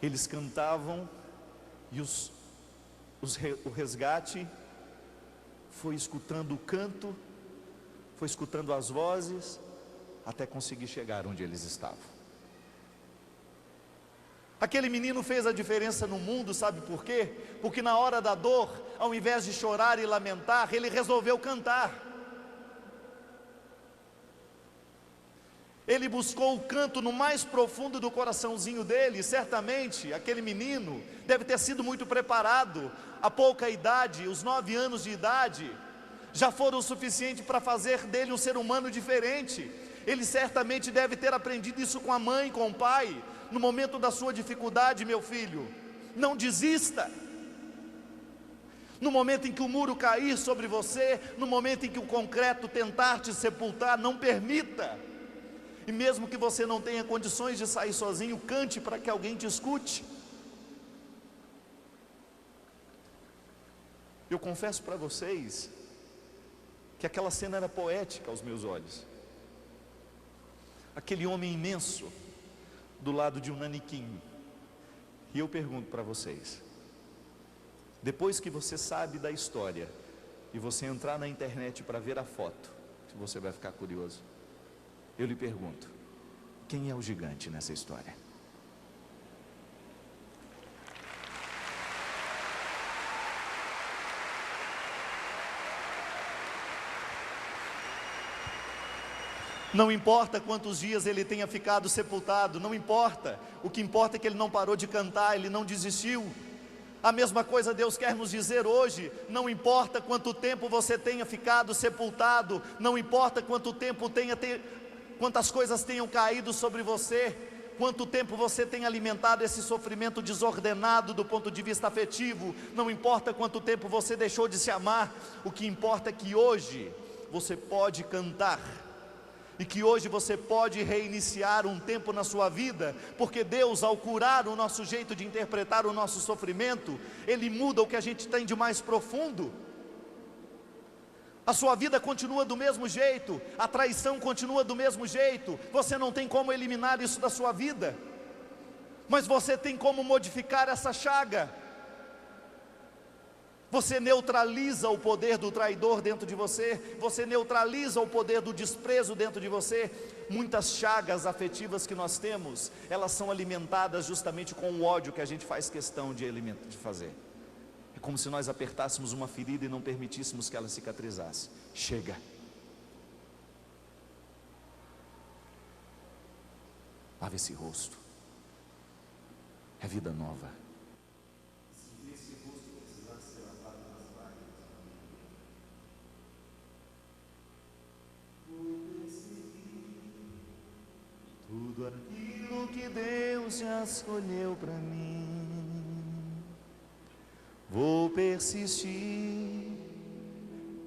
Eles cantavam e o resgate foi escutando o canto, foi escutando as vozes, até conseguir chegar onde eles estavam. Aquele menino fez a diferença no mundo, sabe por quê? Porque na hora da dor, ao invés de chorar e lamentar, ele resolveu cantar. Ele buscou o canto no mais profundo do coraçãozinho dele. Certamente aquele menino deve ter sido muito preparado. A pouca idade, os 9 anos de idade, já foram o suficiente para fazer dele um ser humano diferente. Ele certamente deve ter aprendido isso com a mãe, com o pai. No momento da sua dificuldade, meu filho, não desista. No momento em que o muro cair sobre você, no momento em que o concreto tentar te sepultar, não permita. E mesmo que você não tenha condições de sair sozinho, cante para que alguém te escute. Eu confesso para vocês que aquela cena era poética aos meus olhos. Aquele homem imenso do lado de um naniquinho. E eu pergunto para vocês, depois que você sabe da história e você entrar na internet para ver a foto, se você vai ficar curioso, eu lhe pergunto, quem é o gigante nessa história? Não importa quantos dias ele tenha ficado sepultado, não importa. O que importa é que ele não parou de cantar, ele não desistiu. A mesma coisa Deus quer nos dizer hoje. Não importa quanto tempo você tenha ficado sepultado, não importa quanto tempo quantas coisas tenham caído sobre você, quanto tempo você tenha alimentado esse sofrimento desordenado do ponto de vista afetivo, não importa quanto tempo você deixou de se amar. O que importa é que hoje você pode cantar, e que hoje você pode reiniciar um tempo na sua vida, porque Deus, ao curar o nosso jeito de interpretar o nosso sofrimento, Ele muda o que a gente tem de mais profundo. A sua vida continua do mesmo jeito, a traição continua do mesmo jeito, você não tem como eliminar isso da sua vida, mas você tem como modificar essa chaga. Você neutraliza o poder do traidor dentro de você, você neutraliza o poder do desprezo dentro de você. Muitas chagas afetivas que nós temos, elas são alimentadas justamente com o ódio que a gente faz questão de fazer. É como se nós apertássemos uma ferida e não permitíssemos que ela cicatrizasse. Chega. Lava esse rosto. É vida nova. Se esse rosto precisar ser lavado nas lágrimas, tudo aquilo que Deus já escolheu para mim, vou persistir,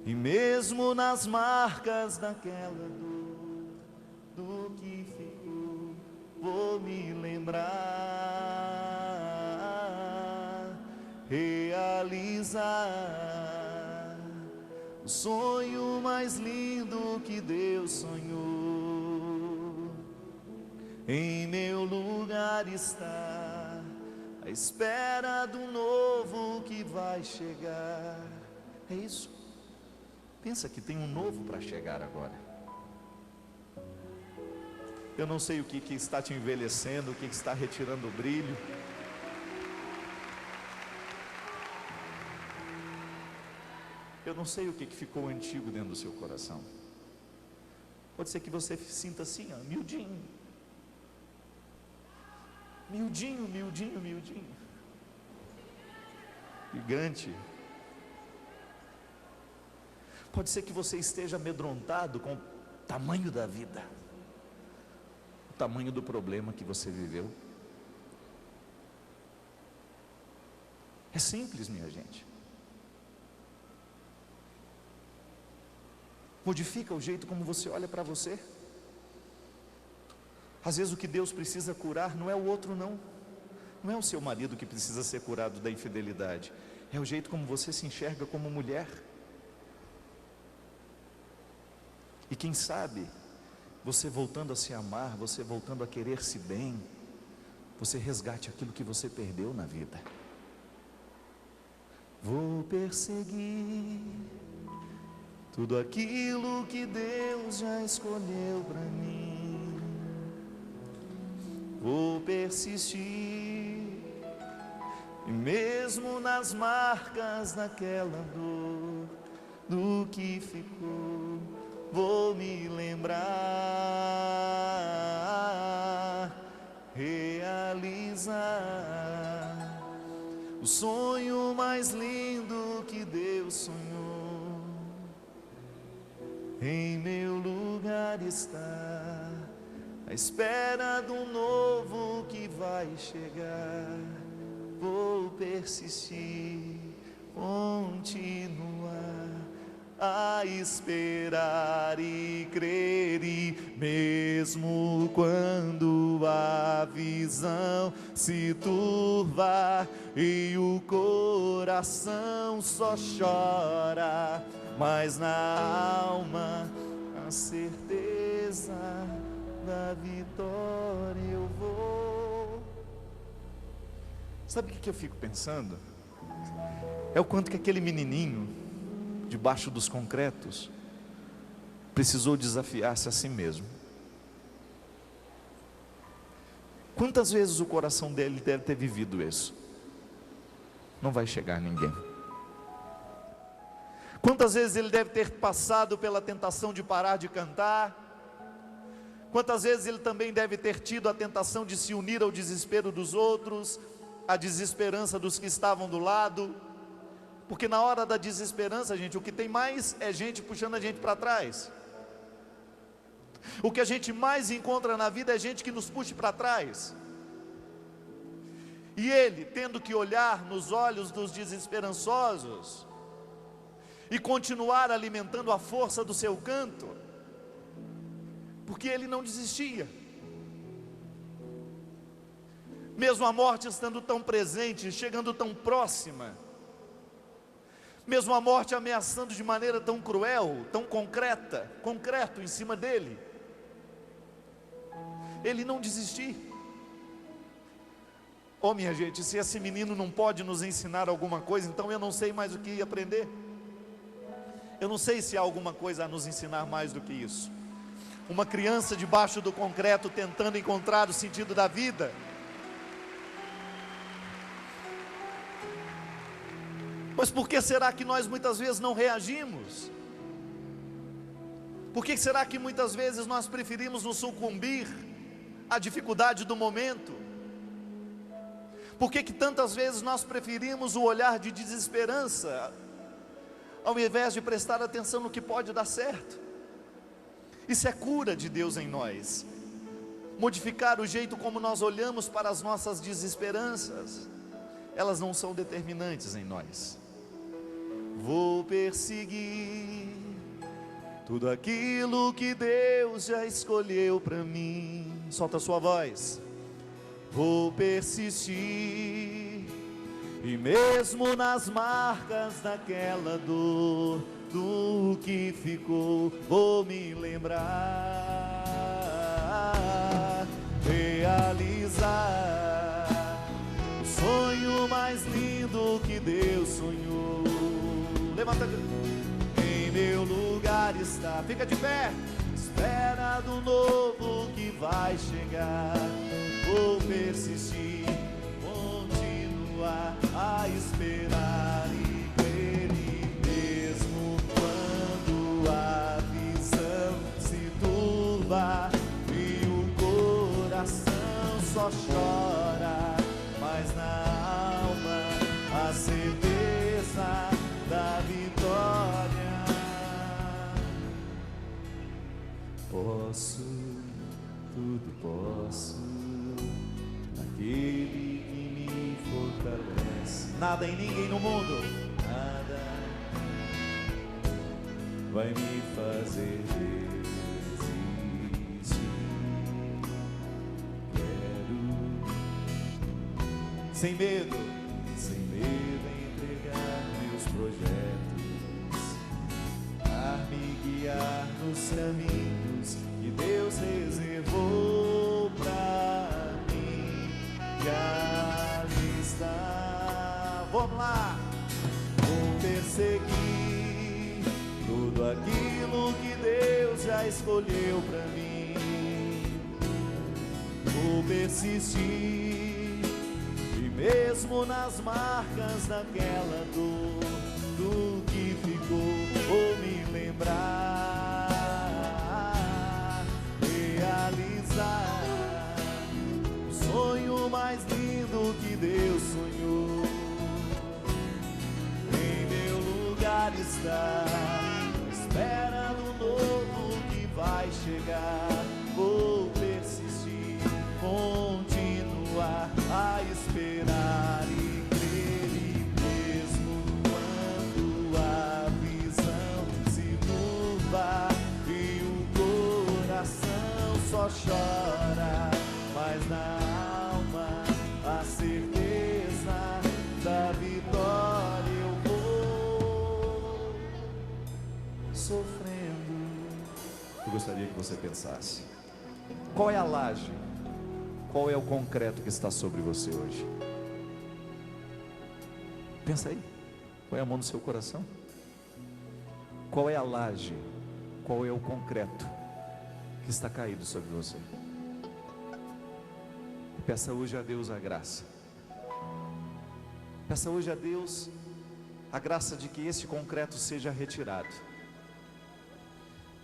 e mesmo nas marcas daquela dor, do que ficou, vou me lembrar. realizar o sonho mais lindo que Deus sonhou. Em meu lugar está, à espera do novo que vai chegar. É isso. Pensa que tem um novo para chegar agora. Eu não sei o que está te envelhecendo, o que está retirando o brilho. Eu não sei o que ficou antigo dentro do seu coração. Pode ser que você sinta assim, ó, miudinho. Miudinho, miudinho, miudinho. Gigante. Pode ser que você esteja amedrontado com o tamanho da vida, o tamanho do problema que você viveu. É simples, minha gente. Modifica o jeito como você olha para você. Às vezes o que Deus precisa curar não é o outro, não é o seu marido que precisa ser curado da infidelidade, é o jeito como você se enxerga como mulher. E quem sabe, você voltando a se amar, você voltando a querer-se bem, você resgate aquilo que você perdeu na vida. Vou perseguir tudo aquilo que Deus já escolheu para mim. Vou persistir, e mesmo nas marcas daquela dor, do que ficou, vou me lembrar, realizar o sonho mais lindo que Deus sonhou. Em meu lugar está, à espera do novo que vai chegar. Vou persistir, continuar a esperar e crer, e mesmo quando a visão se turva e o coração só chora, mas na alma a certeza da vitória eu vou. Sabe o que eu fico pensando? É o quanto que aquele menininho debaixo dos concretos precisou desafiar-se a si mesmo. Quantas vezes o coração dele deve ter vivido isso? Não vai chegar ninguém. Quantas vezes ele deve ter passado pela tentação de parar de cantar? Quantas vezes ele também deve ter tido a tentação de se unir ao desespero dos outros, à desesperança dos que estavam do lado? Porque na hora da desesperança, gente, o que tem mais é gente puxando a gente para trás. O que a gente mais encontra na vida é gente que nos puxe para trás. E ele, tendo que olhar nos olhos dos desesperançosos e continuar alimentando a força do seu canto, porque ele não desistia. Mesmo a morte estando tão presente, chegando tão próxima, mesmo a morte ameaçando de maneira tão cruel, tão concreto em cima dele, ele não desistiu. Oh, minha gente, se esse menino não pode nos ensinar alguma coisa, então eu não sei mais o que aprender. Eu não sei se há alguma coisa a nos ensinar mais do que isso. Uma criança debaixo do concreto tentando encontrar o sentido da vida. Mas por que será que nós muitas vezes não reagimos? Por que será que muitas vezes nós preferimos nos sucumbir à dificuldade do momento? Por que tantas vezes nós preferimos o olhar de desesperança, ao invés de prestar atenção no que pode dar certo? Isso é cura de Deus em nós. Modificar o jeito como nós olhamos para as nossas desesperanças. Elas não são determinantes em nós. Vou perseguir tudo aquilo que Deus já escolheu para mim. Solta a sua voz. Vou persistir, E mesmo nas marcas daquela dor, do que ficou, vou me lembrar, realizar o sonho mais lindo que Deus sonhou. Levanta, em meu lugar está, fica de pé, espera do novo que vai chegar. Vou persistir, continuar a esperar e crer, mesmo quando a visão se turva e o coração só chora, mas na alma a certeza da vitória. Posso, tudo posso, naquele que me fortalece. Nada e ninguém no mundo, nada vai me fazer desistir. Quero, sem medo entregar meus projetos, me guiar nos caminhos que Deus reservou pra mim. E ali está, vamos lá, vou perseguir tudo aquilo que Deus já escolheu pra mim. Vou persistir, e mesmo nas marcas daquela dor, do que ficou, vou me lembrar, realizar o sonho mais lindo que Deus sonhou. Em meu lugar está, espera no novo que vai chegar. Vou persistir, continuar a esperar e crer, e mesmo quando a visão se turva e o coração só chora, mas na alma a certeza da vitória eu vou sofrendo. Eu gostaria que você pensasse: qual é a laje, qual é o concreto que está sobre você hoje? Pensa aí, põe a mão no seu coração. Qual é a laje, qual é o concreto que está caído sobre você? Peça hoje a Deus a graça. Peça hoje a Deus a graça de que esse concreto seja retirado,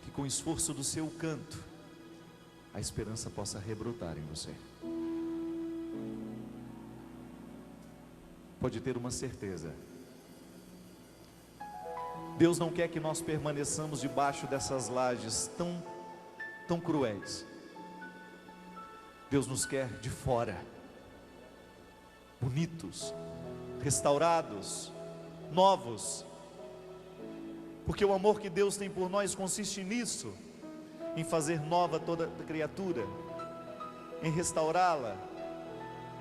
que com o esforço do seu canto a esperança possa rebrotar em você. Pode ter uma certeza: Deus não quer que nós permaneçamos debaixo dessas lajes tão cruéis. Deus nos quer de fora, bonitos, restaurados, novos, porque o amor que Deus tem por nós consiste nisso, em fazer nova toda criatura, em restaurá-la,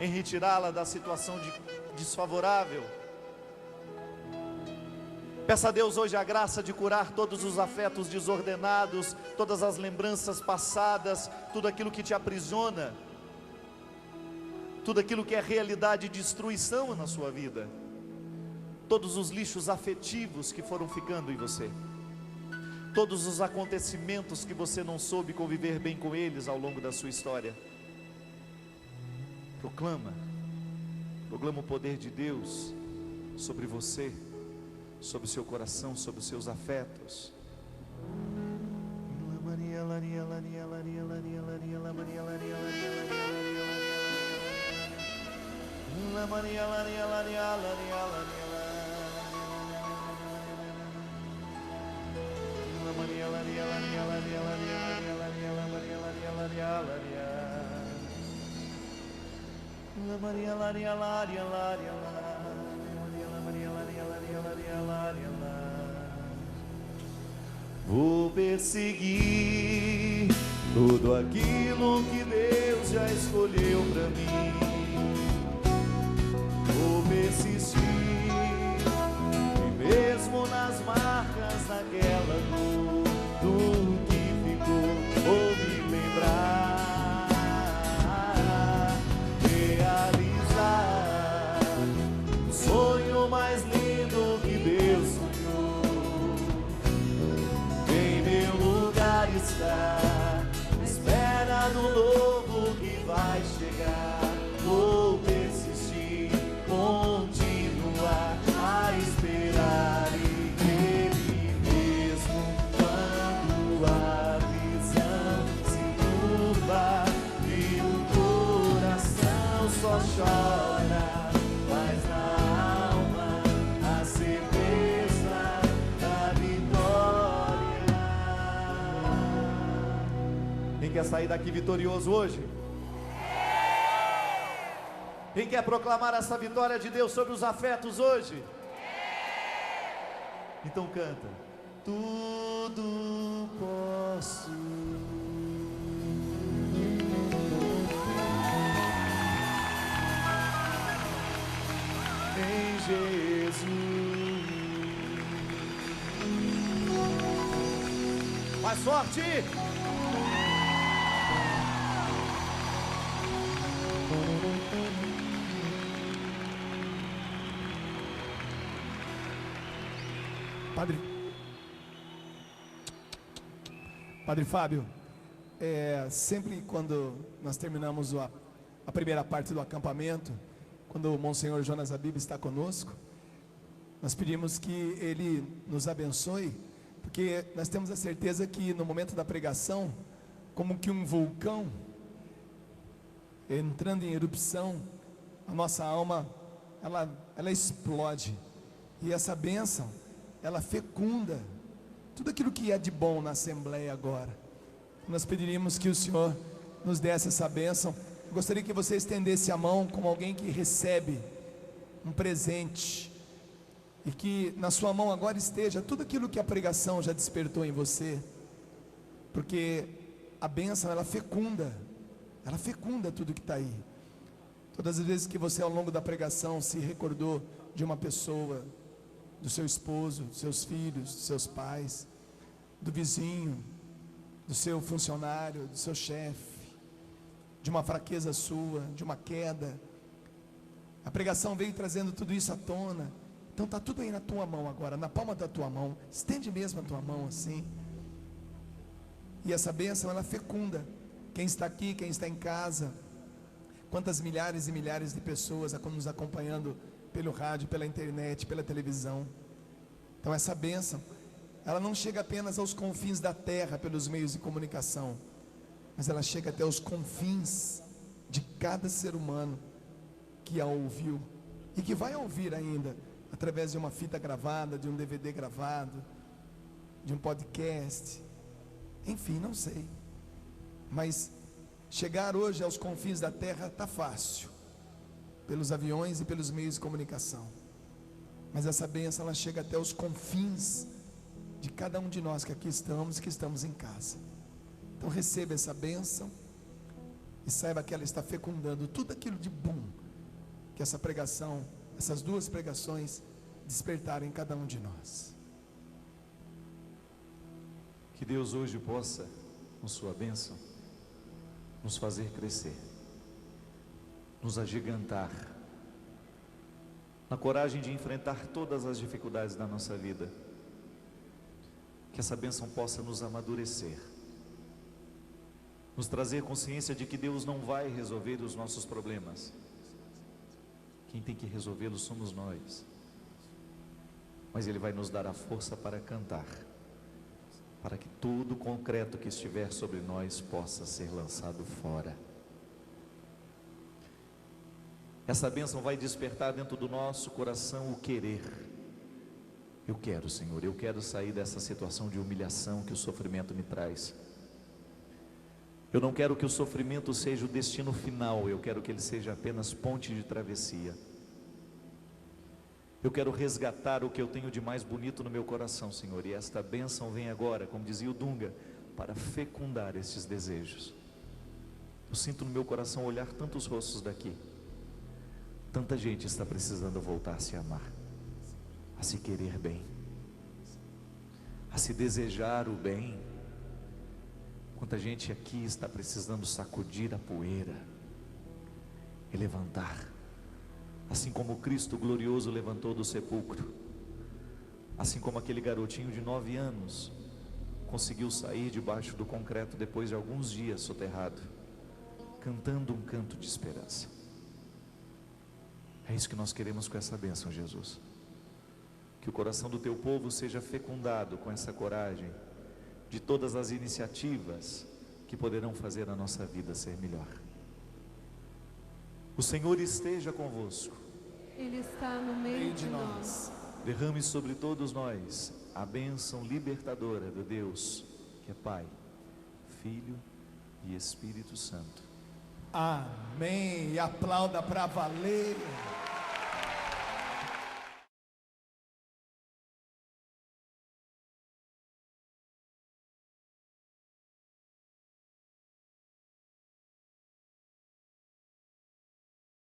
em retirá-la da situação desfavorável. Peça a Deus hoje a graça de curar todos os afetos desordenados, todas as lembranças passadas, tudo aquilo que te aprisiona, tudo aquilo que é realidade de destruição na sua vida, todos os lixos afetivos que foram ficando em você, todos os acontecimentos que você não soube conviver bem com eles ao longo da sua história. Proclama o poder de Deus sobre você, sobre o seu coração, sobre os seus afetos. Vou perseguir tudo aquilo que Deus já escolheu para mim. Vou perseguir persistir, e mesmo nas marcas daquela dor, do que ficou, vou me lembrar, realizar o sonho mais lindo que Deus sonhou. Em meu lugar está, à espera do novo que vai chegar. Vou persistir, continuar a esperar, e Ele mesmo, quando a visão se curva e o coração só chora, mas na alma a certeza da vitória. Quem quer sair daqui vitorioso hoje? Quem quer proclamar essa vitória de Deus sobre os afetos hoje? Então canta. Tudo posso em Jesus. Mais forte! Padre Fábio, sempre quando nós terminamos a primeira parte do acampamento, quando o Monsenhor Jonas Abib está conosco, nós pedimos que ele nos abençoe, porque nós temos a certeza que no momento da pregação, como que um vulcão entrando em erupção, a nossa alma ela explode, e essa bênção ela fecunda tudo aquilo que é de bom na Assembleia agora. Nós pediríamos que o Senhor nos desse essa bênção. Eu gostaria que você estendesse a mão como alguém que recebe um presente, e que na sua mão agora esteja tudo aquilo que a pregação já despertou em você, porque a bênção ela fecunda tudo que está aí. Todas as vezes que você ao longo da pregação se recordou de uma pessoa, do seu esposo, dos seus filhos, dos seus pais, do vizinho, do seu funcionário, do seu chefe, de uma fraqueza sua, de uma queda, a pregação veio trazendo tudo isso à tona. Então está tudo aí na tua mão agora, na palma da tua mão. Estende mesmo a tua mão assim, e essa bênção ela fecunda quem está aqui, quem está em casa. Quantas milhares e milhares de pessoas nos acompanhando pelo rádio, pela internet, pela televisão. Então essa bênção, ela não chega apenas aos confins da terra pelos meios de comunicação, mas ela chega até os confins de cada ser humano que a ouviu e que vai ouvir ainda, através de uma fita gravada, de um DVD gravado, de um podcast, enfim, não sei. Mas chegar hoje aos confins da terra está fácil, pelos aviões e pelos meios de comunicação, mas essa bênção ela chega até os confins de cada um de nós que aqui estamos, que estamos em casa. Então receba essa bênção e saiba que ela está fecundando tudo aquilo de bom que essa pregação, essas duas pregações despertaram em cada um de nós. Que Deus hoje possa, com sua bênção, nos fazer crescer, nos agigantar, na coragem de enfrentar todas as dificuldades da nossa vida. Que essa bênção possa nos amadurecer, nos trazer consciência de que Deus não vai resolver os nossos problemas. Quem tem que resolvê-los somos nós, mas Ele vai nos dar a força para cantar, para que todo concreto que estiver sobre nós possa ser lançado fora. Essa bênção vai despertar dentro do nosso coração o querer. Eu quero, Senhor, eu quero sair dessa situação de humilhação que o sofrimento me traz. Eu não quero que o sofrimento seja o destino final, eu quero que ele seja apenas ponte de travessia. Eu quero resgatar o que eu tenho de mais bonito no meu coração, Senhor, e esta bênção vem agora, como dizia o Dunga, para fecundar estes desejos. Eu sinto no meu coração olhar tantos rostos daqui, Tanta gente está precisando voltar a se amar, a se querer bem, a se desejar o bem. Quanta gente aqui está precisando sacudir a poeira e levantar, assim como Cristo glorioso levantou do sepulcro, assim como aquele garotinho de 9 anos conseguiu sair debaixo do concreto depois de alguns dias soterrado, cantando um canto de esperança. É isso que nós queremos com essa bênção, Jesus. Que o coração do teu povo seja fecundado com essa coragem de todas as iniciativas que poderão fazer a nossa vida ser melhor. O Senhor esteja convosco. Ele está no meio de nós. Derrame sobre todos nós a bênção libertadora do Deus, que é Pai, Filho e Espírito Santo. Amém. E aplauda para valer.